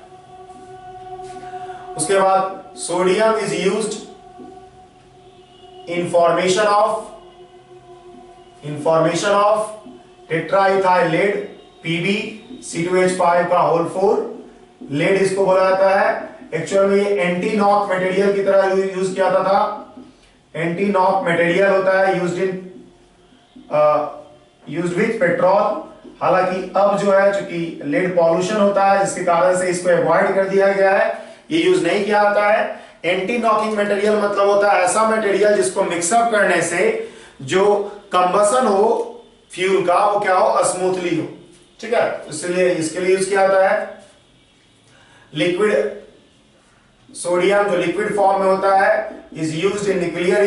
उसके बाद sodium is used in formation of tetraethyl lead Pb C2H5 का होल 4, लेड इसको बोला जाता है। एक्चुअल में ये एंटी नॉक मटेरियल की तरह यूज किया जाता था, एंटी नॉक मटेरियल होता है यूज्ड विथ पेट्रोल। हालांकि अब जो है चूंकि लेड पॉल्यूशन होता है जिसके कारण से इसको अवॉइड कर दिया गया है, ये यूज नहीं किया जाता है। एंटी नॉकिंग मटेरियल मतलब होता है ऐसा मटेरियल जिसको मिक्सअप करने से जो कंबसन हो फ्यूल का वो क्या हो, स्मूथली हो, ठीक है, इसलिए इसके लिए यूज किया जाता है। लिक्विड सोडियम जो लिक्विड फॉर्म में होता है is used in nuclear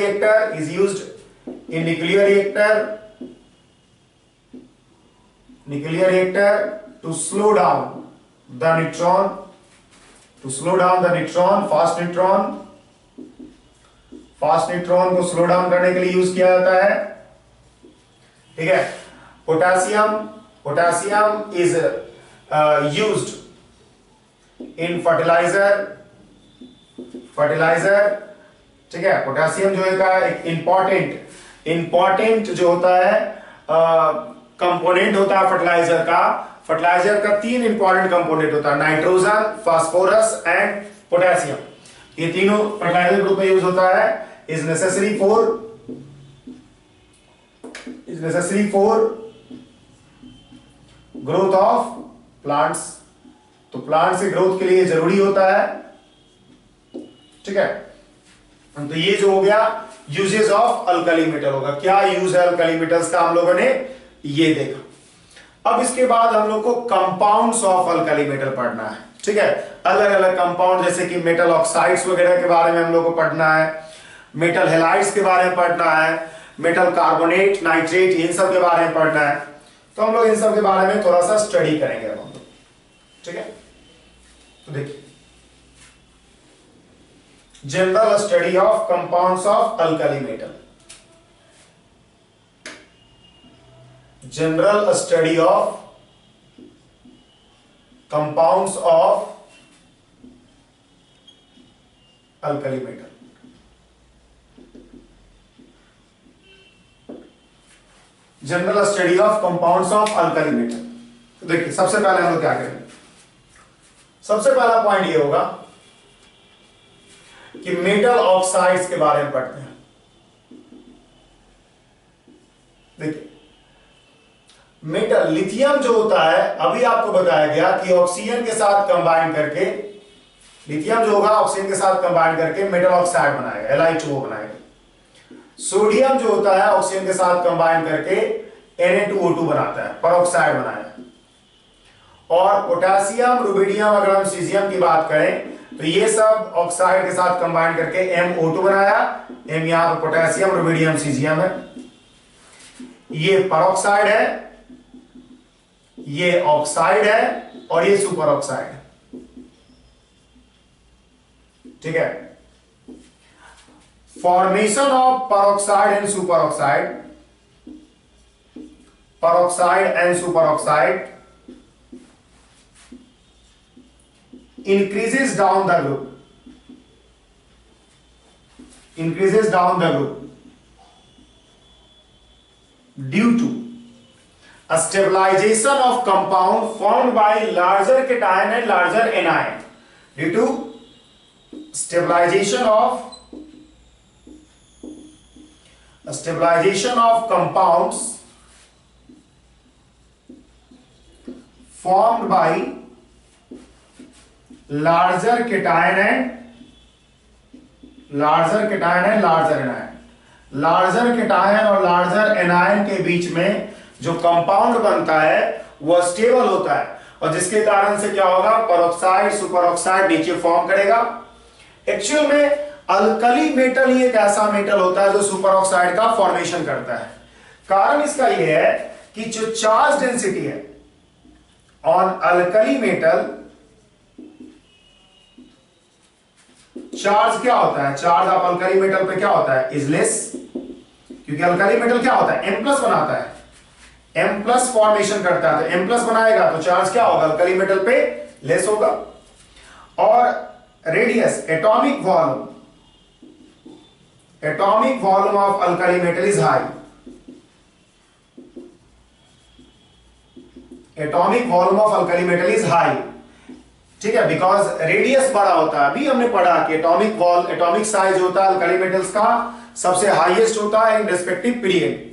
reactor to slow down the neutron, fast neutron को स्लो डाउन करने के लिए यूज किया जाता है, ठीक है। Potassium is used in fertiliser, ठीक है। पोटेशियम जो है एक इंपॉर्टेंट जो होता है कंपोनेंट होता है फर्टिलाइजर का 3 इंपॉर्टेंट कंपोनेंट होता है, नाइट्रोजन, फास्फोरस एंड पोटेशियम। ये तीनों फर्टिलाइजर ग्रुप में यूज होता है। Is necessary for growth of plants, तो प्लांट्स की ग्रोथ के लिए जरूरी होता है, ठीक है। तो ये जो हो गया यूजेस ऑफ अल्कली मेटल होगा, क्या यूज है अल्कली मेटल्स का हम लोगों ने ये देखा। अब इसके बाद हम लोग को कंपाउंड्स ऑफ अल्कली मेटल पढ़ना है, ठीक है। अलग अलग कंपाउंड जैसे कि मेटल ऑक्साइड्स वगैरह के बारे में हम लोग को पढ़ना है, मेटल हैलाइड्स के बारे में पढ़ना है, मेटल कार्बोनेट, नाइट्रेट, इन सब के बारे में पढ़ना है। तो हम लोग इन सब के बारे में थोड़ा सा स्टडी करेंगे अब हम लोग, ठीक है। तो देखिए general study of compounds of alkali metal, general study of compounds of alkali metal. General study of compounds of alkali metal. तो देखिए सबसे पहले हम लोग क्या करेंगे, सबसे पहला पॉइंट ये होगा कि मेटल ऑक्साइड्स के बारे में पढ़ते हैं। देखिए मेटल लिथियम जो होता है, अभी आपको बताया गया कि ऑक्सीजन के साथ कंबाइन करके, लिथियम जो होगा ऑक्सीजन के साथ कंबाइन करके मेटल ऑक्साइड बनाएगा, Li2O बनाएगा। सोडियम जो होता है ऑक्सीजन के साथ कंबाइन करके Na2O2 बनाता है, परऑक्साइड बनाएगा। और पोटेशियम, रुबिडियम, अगर हम सीजियम की बात करें तो ये सब ऑक्साइड के साथ कंबाइन करके MO2 बनाया। M यहां पर पोटेशियम, रुबिडियम, सीजियम है। ये परऑक्साइड है, ये ऑक्साइड है और ये सुपर ऑक्साइड है, ठीक है। Formation of peroxide and superoxide increases down the group due to a stabilization of compound formed by larger cation and larger anion, due to stabilization of compounds formed by larger cation and larger anion, larger cation और larger anion के बीच में जो compound बनता है वह stable होता है, और जिसके कारण से क्या होगा, परऑक्साइड सुपर ऑक्साइड नीचे फॉर्म करेगा। एक्चुअल में अल्कली मेटल ही एक ऐसा मेटल होता है जो सुपर ऑक्साइड का फॉर्मेशन करता है। कारण इसका यह है कि जो चार्ज डेंसिटी है ऑन अल्कली मेटल, चार्ज क्या होता है, चार्ज ऑफ अल्कली मेटल पे क्या होता है, इज लेस, क्योंकि अल्कली मेटल क्या होता है, M+ बनाता है, M+ फॉर्मेशन करता है, तो M+ बनाएगा तो चार्ज क्या होगा, अल्कली मेटल पे लेस होगा। और radius, atomic volume of alkali metal is high, atomic volume of alkali metal is high, ठीक है, बिकॉज रेडियस बड़ा होता है। अभी हमने पढ़ा कि एटॉमिक साइज होता है अल्कली मेटल्स का सबसे हाईएस्ट होता है इन रेस्पेक्टिव पीरियड।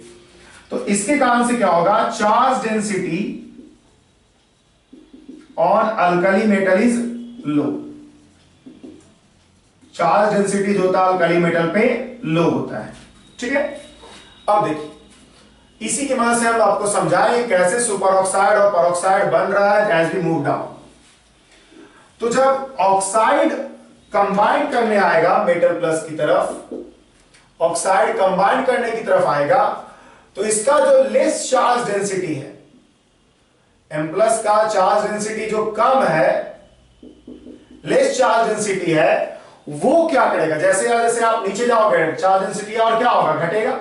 तो इसके कारण से क्या होगा, charge density on alkali metal is low, charge density जो होता है अल्कली मेटल पे लो होता है, ठीक है। अब देखिए, इसी की मदद से हम आपको समझाएं कैसे सुपर ऑक्साइड और परऑक्साइड बन रहा है एज वी मूव डाउन। तो जब ऑक्साइड कंबाइन करने आएगा मेटल प्लस की तरफ, ऑक्साइड कंबाइन करने की तरफ आएगा, तो इसका जो लेस चार्ज डेंसिटी है, M+ का चार्ज डेंसिटी जो कम है, लेस चार्ज डेंसिटी है, वो क्या करेगा, जैसे जैसे आप नीचे जाओगे चार्ज डेंसिटी और क्या होगा, घटेगा।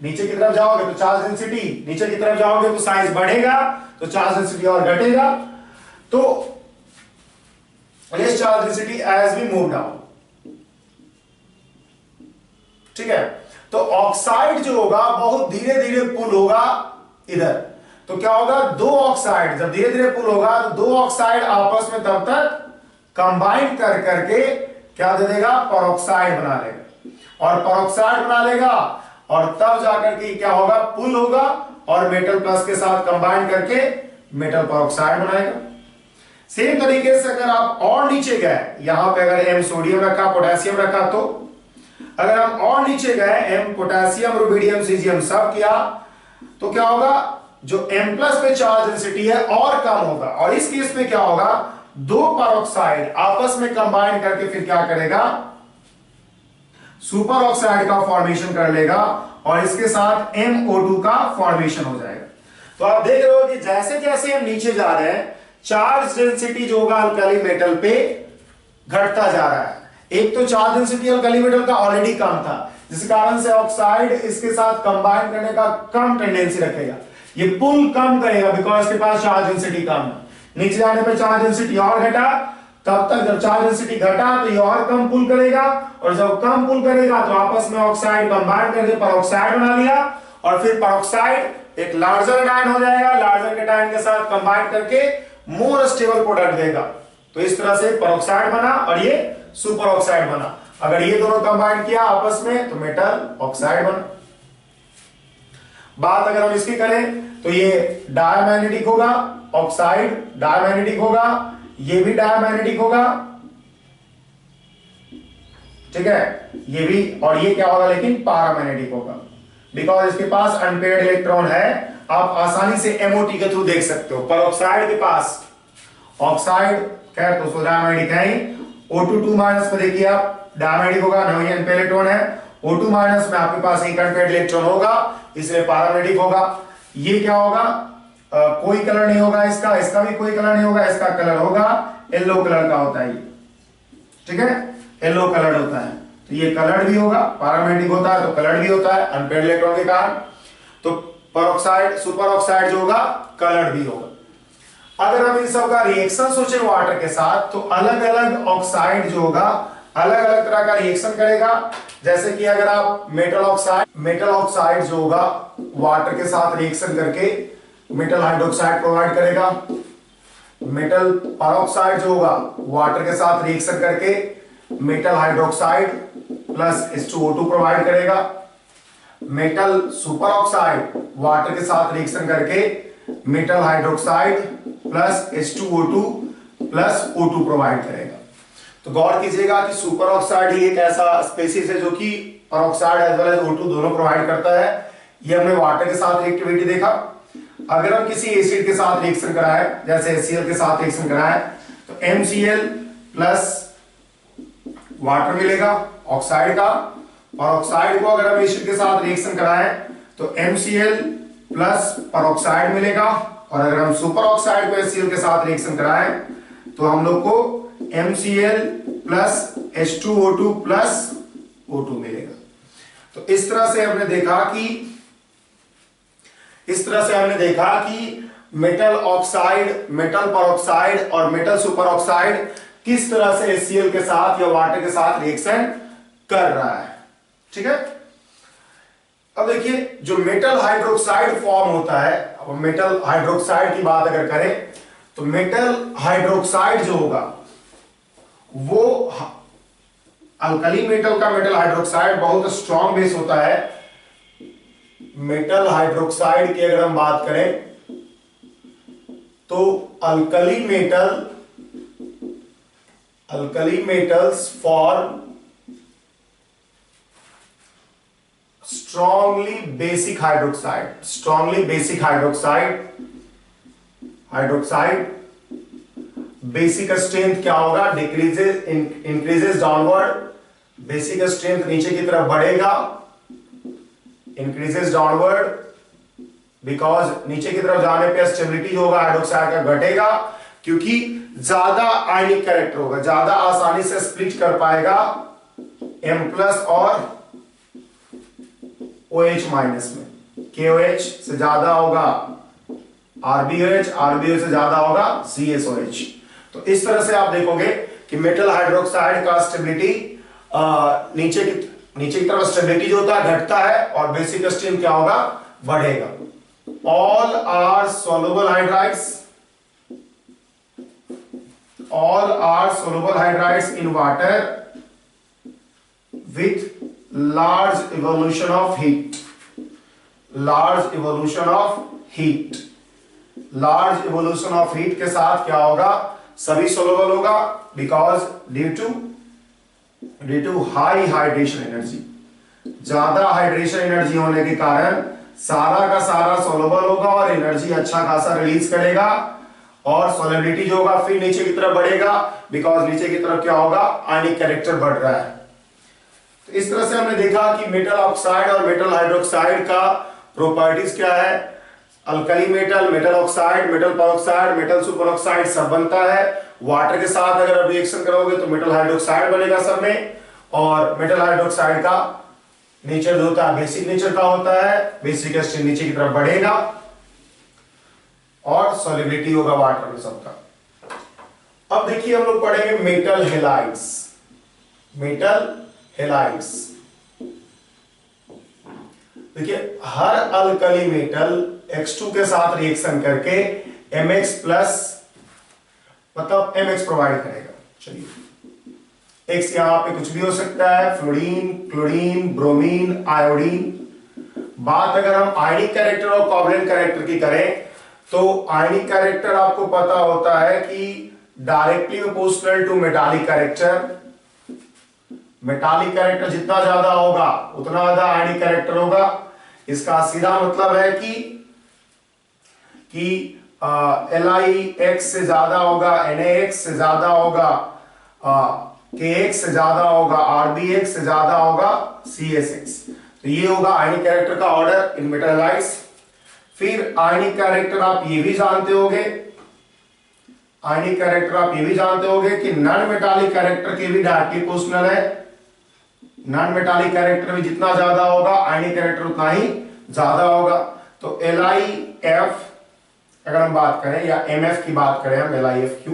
नीचे की तरफ जाओगे तो चार्ज डेंसिटी, नीचे की तरफ जाओगे तो साइज बढ़ेगा, तो चार्ज डेंसिटी और घटेगा। तो less charge density as we move down, ठीक है। तो ऑक्साइड जो होगा बहुत धीरे धीरे पुल होगा इधर, तो क्या होगा, दो ऑक्साइड जब धीरे धीरे पुल होगा तो दो ऑक्साइड आपस में तब तक कंबाइन कर करके क्या दे देगा, परऑक्साइड बना लेगा, और परऑक्साइड बना लेगा, और तब जाकर के क्या होगा, पुल होगा, और मेटल प्लस के साथ कंबाइन करके मेटल परऑक्साइड बनाएगा। सेम तरीके से अगर आप और नीचे गए, यहां पे अगर M सोडियम रखा, पोटेशियम रखा, तो अगर हम और नीचे गए, M पोटेशियम रुबिडियम सीजियम सब किया, तो क्या होगा, जो M+ पे चार्ज डेंसिटी है और कम होगा, और इस केस में क्या होगा, दो परऑक्साइड आपस में कंबाइन करके फिर क्या करेगा, सुपर ऑक्साइड का फॉर्मेशन कर लेगा, और इसके साथ MO2 का फॉर्मेशन हो जाएगा। तो आप देख रहे हो कि जैसे जैसे हम नीचे जा रहे हैं, चार्ज डेंसिटी जो होगा अल्कली मेटल पे घटता जा रहा है। एक तो चार्ज डेंसिटी अल्कली मेटल का ऑलरेडी कम था, जिस कारण से ऑक्साइड इसके साथ कंबाइन करने का कम टेंडेंसी रखेगा, ये पुल कम करेगा बिकॉज इसके पास चार्ज डेंसिटी कम है। नीचे जाने पर चार्ज डेंसिटी और घटा, तब तक जब चार्ज डेंसिटी घटा तो ये और कम पुल करेगा, और जब कम पुल करेगा तो आपस में ऑक्साइड कंबाइन करके परऑक्साइड बना लिया, और फिर परऑक्साइड एक लार्जर एनायन हो जाएगा, लार्जर केटायन के साथ कंबाइन करके मोर स्टेबल प्रोडक्ट देगा। तो इस तरह से परऑक्साइड बना और ये सुपर ऑक्साइड बना। अगर ये दोनों कंबाइन किया आपस में तो मेटल ऑक्साइड बना। बात अगर हम इसकी करें तो ये डायमैग्नेटिक होगा, ऑक्साइड डायमैग्नेटिक होगा, ये भी डायमैग्नेटिक होगा, ठीक है, ये भी, और ये क्या होगा लेकिन पैरामैग्नेटिक होगा, बिकॉज इसके पास अनपेयर्ड इलेक्ट्रॉन है। आप आसानी से MOT के थ्रू देख सकते हो। पर ऑक्साइड के पास, ऑक्साइड खैर तो उसको डायमैग्नेटिक है ही, O2 - पे देखिए आप डायमैग्नेटिक होगा, नहीं अनपेयर्ड इलेक्ट्रॉन है, O2 - में आपके पास एक अनपेयर्ड इलेक्ट्रॉन होगा, इसलिए पैरामैग्नेटिक होगा। ये क्या होगा, कोई कलर नहीं होगा इसका, इसका भी कोई कलर नहीं होगा, इसका कलर होगा येलो कलर का होता है ये, ठीक है, येलो कलर होता है। तो ये कलर भी होगा, पैरामैग्नेटिक होता है तो कलर भी होता है अनपेयर्ड इलेक्ट्रॉन के कारण। तो परऑक्साइड सुपर ऑक्साइड जो होगा कलर भी होगा। अगर हम इन सब का रिएक्शन सोचे वाटर के साथ, तो अलग अलग ऑक्साइड जो होगा अलग अलग तरह का रिएक्शन करेगा। जैसे कि अगर आप मेटल ऑक्साइड जो होगा वाटर के साथ रिएक्शन करके मेटल हाइड्रोक्साइड प्रोवाइड करेगा, मेटल परऑक्साइड जो होगा वाटर के साथ रिएक्शन करके metal hydroxide plus H2O2 provide करेगा, मेटल सुपर ऑक्साइड वाटर के साथ रिएक्शन करके metal hydroxide plus H2O2 plus O2 provide करेगा। तो गौर कीजिएगा कि सुपर ऑक्साइड ही एक ऐसा स्पेसीज है जो कि peroxide as well as O2 दोनों प्रोवाइड करता है। ये हमने वाटर के साथ रिएक्टिविटी देखा। अगर हम किसी एसिड के साथ रिएक्शन कराएं, जैसे HCl के साथ रिएक्शन कराएं, तो MCl प्लस वाटर मिलेगा ऑक्साइड का, और ऑक्साइड को अगर हम एसिड के साथ रिएक्शन कराएं तो MCl प्लस पेरोक्साइड मिलेगा, और अगर हम सुपर ऑक्साइड को HCl के साथ रिएक्शन कराएं तो हम लोग को MCl plus H2O2 plus O2 मिलेगा। तो इस तरह से हमने देखा कि मेटल ऑक्साइड, मेटल पेरोक्साइड और मेटल सुपर ऑक्साइड किस तरह से HCl के साथ या वाटर के साथ रिएक्शन कर रहा है। ठीक है, अब देखिए जो मेटल हाइड्रोक्साइड फॉर्म होता है, अब मेटल हाइड्रोक्साइड की बात अगर करें तो मेटल हाइड्रोक्साइड जो होगा वो अल्कली मेटल का मेटल हाइड्रोक्साइड बहुत स्ट्रॉन्ग बेस होता है। मेटल हाइड्रोक्साइड की अगर हम बात करें तो alkali metals form strongly basic hydroxide basic strength क्या होगा, इंक्रीजेस डाउनवर्ड, बेसिक स्ट्रेंथ नीचे की तरफ बढ़ेगा, इंक्रीजेस डाउनवर्ड बिकॉज नीचे की तरफ जाने पे स्टेबिलिटी जो होगा हाइड्रोक्साइड का घटेगा, क्योंकि ज्यादा आयनिक कैरेक्टर होगा, ज्यादा आसानी से स्प्लिट कर पाएगा M+ और OH माइनस में। KOH से ज्यादा होगा RbOH, RbOH से ज्यादा होगा CSOH। तो इस तरह से आप देखोगे कि मेटल हाइड्रोक्साइड का स्टेबिलिटी नीचे की तरफ स्टेबिलिटी जो होता है घटता है, और बेसिक स्ट्रेंथ क्या होगा, बढ़ेगा। All are soluble hydrides in water with large evolution of heat के साथ क्या होगा, सभी सोलुबल होगा, because due to high hydration energy, ज्यादा हाइड्रेशन एनर्जी होने के कारण सारा का सारा सोलुबल होगा और एनर्जी अच्छा खासा रिलीज करेगा, और सोलिबिलिटी जो होगा फिर नीचे की तरफ बढ़ेगा, बिकॉज नीचे की तरफ क्या होगा, आयनिक कैरेक्टर बढ़ रहा है। तो इस तरह से हमने देखा कि मेटल ऑक्साइड और मेटल हाइड्रोक्साइड का प्रॉपर्टीज क्या है। Alkali metal, metal oxide, metal peroxide, metal super oxide सब बनता है। वाटर के साथ अगर आप रिएक्शन करोगे तो मेटल हाइड्रोक्साइड बनेगा सब में, और मेटल हाइड्रोक्साइड का नेचर जो होता है बेसिक नेचर का होता है, बेसिक स्ट्रेंथ नीचे की तरफ बढ़ेगा और सॉल्युबिलिटी होगा वाटर में सबका। अब देखिए हम लोग पढ़ेंगे मेटल हैलाइड्स। देखिए हर अल्कली मेटल X2 के साथ रिएक्शन करके MX प्लस मतलब MX प्रोवाइड करेगा। चलिए X यहां पे कुछ भी हो सकता है, फ्लोरीन, क्लोरीन, ब्रोमीन, आयोडीन। बात अगर हम आयनिक कैरेक्टर और कोवलेंट कैरेक्टर की करें तो आयनिक कैरेक्टर आपको पता होता है कि directly proportional to metallic character. Metallic character जितना ज्यादा होगा उतना ज्यादा आयनिक कैरेक्टर होगा। इसका सीधा मतलब है कि LiX से ज्यादा होगा, NaX से ज्यादा होगा, KX से ज्यादा होगा, RbX से ज्यादा होगा, CSX। तो ये होगा आयनिक कैरेक्टर का ऑर्डर इन मेटल हैलाइड्स। फिर आयनिक कैरेक्टर आप ये भी जानते होगे कि नॉन मेटालिक कैरेक्टर के भी डायरेक्टली प्रोपोर्शनल है। नॉन मेटालिक कैरेक्टर भी जितना ज्यादा होगा आयनिक कैरेक्टर उतना ही ज्यादा होगा। तो LiF अगर हम बात करें या MF की बात करें, हम LiFQ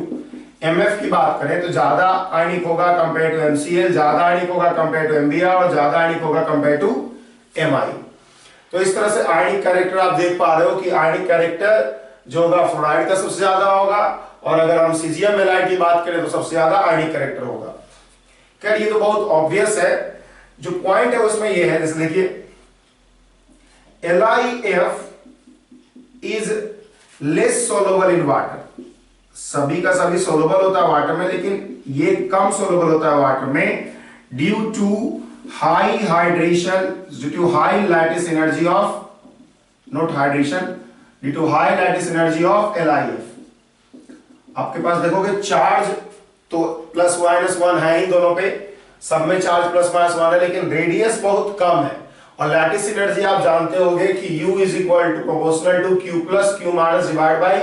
MF की बात करें तो ज्यादा आयनिक होगा कंपेयर टू MCl, ज्यादा आयनिक होगा कंपेयर टू MBr और ज्यादा आयनिक होगा कंपेयर टू Mi। तो इस तरह से आयनिक कैरेक्टर आप देख पा रहे हो कि आयनिक कैरेक्टर जो होगा फ्लोराइड का सबसे ज्यादा होगा, और अगर हम सीजियम हैलाइड की बात करें तो सबसे ज्यादा आयनिक कैरेक्टर होगा। खैर ये तो बहुत ऑब्वियस है। जो पॉइंट है उसमें ये है, जैसे देखिए LiF is less soluble in water. सभी का सभी सोलुबल होता है वाटर में, लेकिन ये कम सोलुबल होता है वाटर में due to high hydration due to high lattice energy of, not hydration, due to high lattice energy of LiF। आपके पास देखोगे चार्ज तो प्लस माइनस वन है इन दोनों पे, सब में चार्ज प्लस माइनस वन है, लेकिन रेडियस बहुत कम है। और लैटिस एनर्जी आप जानते होंगे कि U is equal to proportional to Q plus Q minus divide by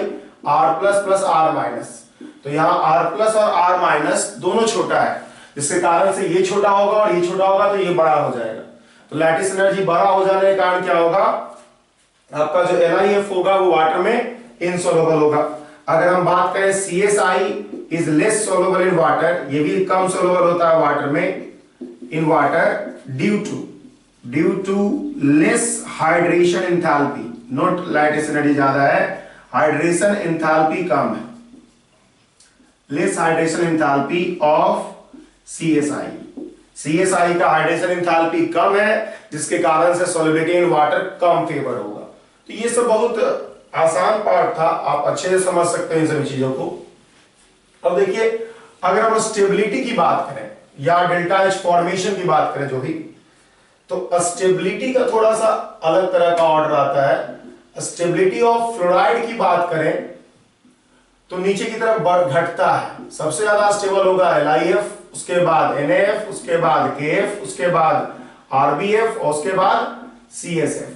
R plus plus R minus. तो यहाँ R प्लस और R माइनस दोनों छोटा है, जिसके कारण से ये छोटा होगा और ये छोटा होगा तो ये बड़ा हो जाएगा। तो लैटिस एनर्जी बड़ा हो जाने के कारण क्या होगा, आपका जो LiF होगा वो वाटर में इनसोल्युबल होगा। अगर हम बात करें CSI is less soluble in water, ये भी कम सोल्युबल होता है वाटर में, in water due to less hydration enthalpy, not lattice energy ज्यादा है, हाइड्रेशन एंथैल्पी कम है, less hydration enthalpy of CSI का हाइड्रेशन एंथैल्पी कम है, जिसके कारण से सॉल्युबिलिटी इन वाटर कम फेवर होगा। तो ये सब बहुत आसान पार्ट था, आप अच्छे से समझ सकते हैं इन सभी चीजों को। अब देखिए, अगर हम स्टेबिलिटी की बात करें या डेल्टा एच फॉर्मेशन की बात करें जो भी, तो स्टेबिलिटी का थोड़ा सा अलग तरह का ऑर्डर आता है। स्टेबिलिटी ऑफ फ्लोराइड की बात करें तो नीचे की तरफ घटता है, सबसे ज्यादा स्टेबल होगा LiF, उसके बाद NaF, उसके बाद KF, उसके बाद RBF और उसके बाद CSF,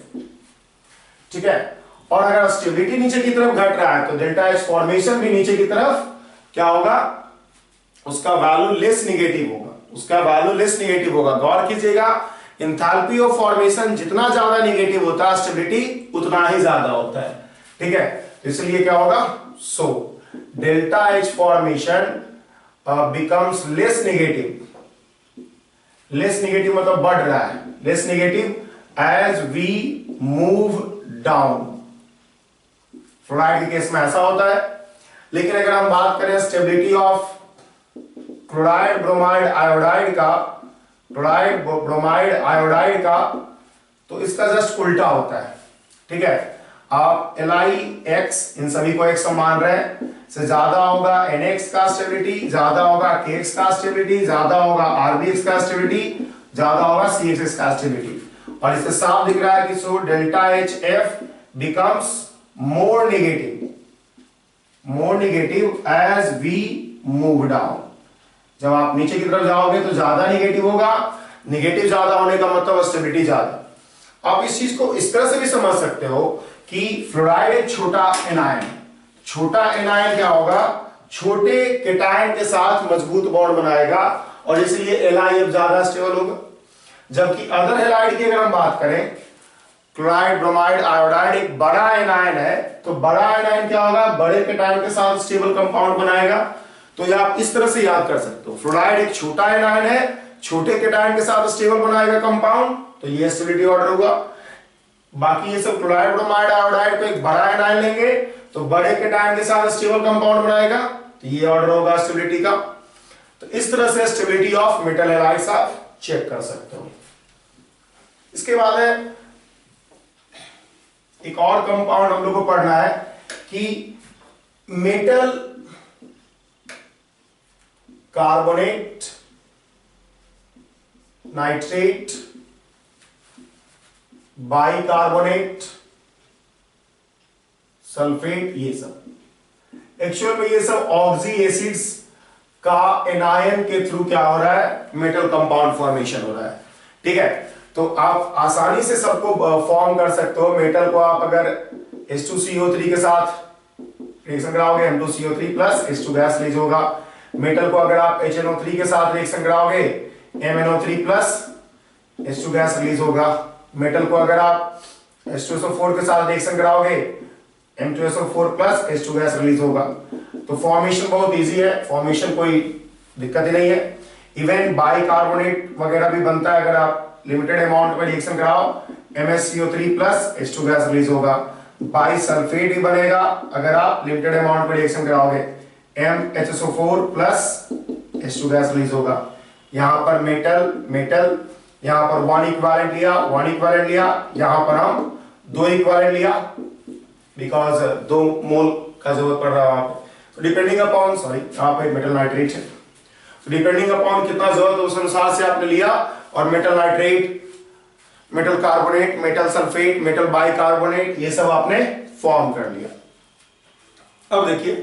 ठीक है। और अगर स्टेबिलिटी नीचे की तरफ घट रहा है तो डेल्टा एच फॉर्मेशन भी नीचे की तरफ क्या होगा, उसका वैल्यू लेस निगेटिव होगा, उसका वैल्यू लेस निगेटिव होगा। गौर कीजिएगा, एंथैल्पी ऑफ फॉर्मेशन जितना ज्यादा निगेटिव होता है, स्टेबिलिटी उतना ही ज्यादा होता है, ठीक है। तो इसलिए क्या होगा, so delta H formation becomes less negative मतलब बढ़ रहा है, less negative as we move down. Fluoride के केस में ऐसा होता है। लेकिन अगर हम बात करें stability of chloride bromide iodide का, तो इसका जस्ट उल्टा होता है, ठीक है। आप LiX इन सभी को X मान रहे हैं, से ज्यादा होगा NX का स्टेबिलिटी, ज्यादा होगा KX का स्टेबिलिटी, ज्यादा होगा RBX का स्टेबिलिटी, ज्यादा होगा CXX का स्टेबिलिटी। और इससे साफ दिख रहा है कि so delta HF becomes more negative as we move down। जब आप नीचे की तरफ जाओगे तो ज्यादा नेगेटिव होगा, नेगेटिव ज्यादा होने का मतलब स्टेबिलिटी ज्यादा। आप इस चीज को इस तरह से भी समझ सकते हो कि फ्लोराइड एक छोटा एनायन, छोटा एनायन क्या होगा, छोटे केटायन के साथ मजबूत बॉन्ड बनाएगा और इसलिए LiF ज्यादा स्टेबल होगा। जबकि अदर हैलाइड की अगर हम बात करें, क्लोराइड ब्रोमाइड आयोडाइड एक बड़ा एनायन है, तो बड़ा एनायन क्या होगा, बड़े केटायन के साथ स्टेबल कंपाउंड बनाएगा। तो ये आप इस तरह से याद कर सकते हो, फ्लोराइड एक छोटा एनायन है, छोटे केटायन के साथ स्टेबल बनाएगा कंपाउंड, तो ये स्टेबिलिटी ऑर्डर होगा। बाकी ये सब क्लोराइड ब्रोमाइड आयोडाइड को एक बड़ा एनायन लेंगे तो बड़े केटायन के साथ स्टेबल कंपाउंड बनाएगा, तो ये ऑर्डर होगा स्टेबिलिटी का। तो इस तरह से स्टेबिलिटी ऑफ मेटल हैलाइड्स आप चेक कर सकते हो। इसके बाद है एक और कंपाउंड हम लोग को पढ़ना है कि metal carbonate, nitrate, bicarbonate, sulphate, ये सब एक्चुअल में ये सब ऑक्सी एसिड्स का एनायन के थ्रू क्या हो रहा है, मेटल कंपाउंड फॉर्मेशन हो रहा है, ठीक है। तो आप आसानी से सबको फॉर्म कर सकते हो। मेटल को आप अगर H2CO3 के साथ रिएक्शन कराओगे, M2CO3 plus H2 gas release होगा। मेटल को अगर आप HNO3 के साथ रिएक्शन कराओगे, MnO3 plus H2 gas release होगा। मेटल को अगर आप H2SO4 के साथ रिएक्शन कराओगे, M2SO4 plus H2 gas release होगा। तो फॉर्मेशन बहुत इजी है, फॉर्मेशन कोई दिक्कत ही नहीं है। इवन बाइकार्बोनेट वगैरह भी बनता है, अगर आप लिमिटेड अमाउंट में रिएक्शन कराओ, MsCO3 plus H2 gas release होगा। बाइसल्फेट भी बनेगा अगर आप लिमिटेड अमाउंट में रिएक्शन कराओगे, MHSO4 plus H2 gas release होगा। यहां पर मेटल यहां पर 1 इक्विवेलेंट लिया, यहां पर हम 2 इक्विवेलेंट लिया, बिकॉज 2 मोल का जरूरत पड़ रहा है वहां पे। तो डिपेंडिंग अपॉन, यहां पे मेटल नाइट्रेट है, तो डिपेंडिंग अपॉन कितना जरूरत है उस अनुसार से आपने लिया और metal nitrate, metal carbonate, metal sulphate, metal bicarbonate, ये सब आपने फॉर्म कर लिया। अब देखिए,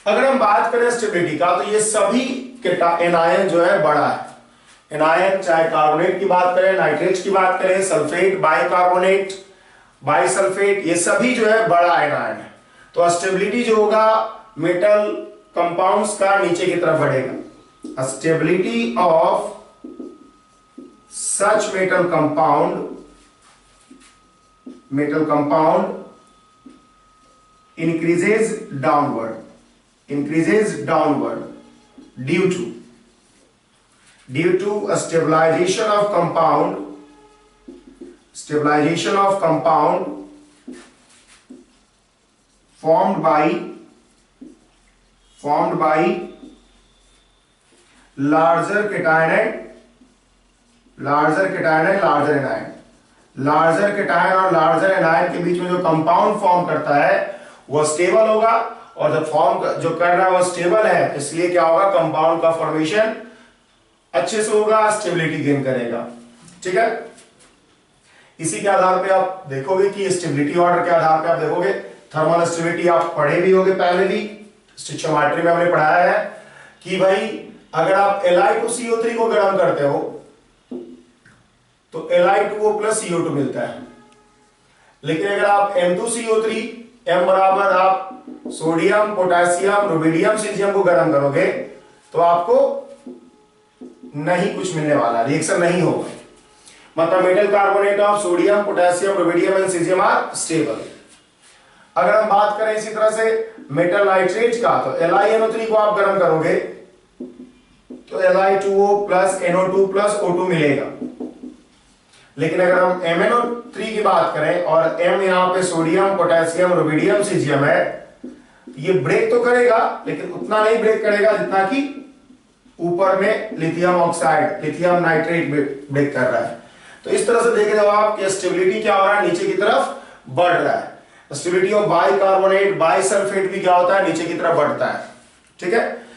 अगर हम बात करें स्टेबिलिटी का, तो ये सभी के एनायन जो है बड़ा है। एनायन चाहे कार्बोनेट की बात करें, नाइट्रेट की बात करें, सल्फेट, बाइकार्बोनेट, बाइसल्फेट, ये सभी जो है बड़ा एनायन है। तो स्टेबिलिटी जो होगा मेटल कंपाउंड्स का नीचे की तरफ बढ़ेगा। Stability of such metal compound increases downward due to a stabilization of compound formed by larger cation and larger cation और larger anion के बीच में जो कंपाउंड फॉर्म करता है वो स्टेबल होगा, और जब फॉर्म जो कर रहा है वो स्टेबल है, इसलिए क्या होगा, कंपाउंड का फॉर्मेशन अच्छे से होगा, स्टेबिलिटी गेन करेगा। ठीक है, इसी के आधार पे आप देखोगे कि स्टेबिलिटी ऑर्डर के आधार पे आप देखोगे, थर्मल स्टेबिलिटी आप पढ़े भी होगे पहले भी, स्टिचियोमेट्री में हमने पढ़ाया है कि भाई अगर आप Li2CO3 को गर्म करते हो तो Li2O प्लस CO2 मिलता है, लेकिन अगर आप M2CO3 M बराबर आप सोडियम, पोटेशियम, रुबिडियम, सीजियम को गर्म करोगे तो आपको नहीं कुछ मिलने वाला, रिएक्शन नहीं होगा। मतलब metal carbonate of sodium, potassium, rubidium and caesium are stable. अगर हम बात करें इसी तरह से मेटल नाइट्रेट का, तो LiNO3 को आप गर्म करोगे तो Li2O plus NO2 plus O2 मिलेगा, लेकिन अगर हम MnO3 की बात करें और M यहाँ पे सोडियम, पोटेशियम, रुबिडियम, सीजियम है, ये ब्रेक तो करेगा लेकिन उतना नहीं ब्रेक करेगा जितना कि ऊपर में lithium oxide, lithium nitrate break कर रहा है। तो इस तरह से देखे जाओ आप कि स्टेबिलिटी क्या हो रहा है, नीचे की तरफ बढ़ रहा है। स्टेबिलिटी ऑफ बाइकार्बोनेट, बाइसल्फेट भी क्या होता है, नीचे की तरफ बढ़ता है। ठीक है,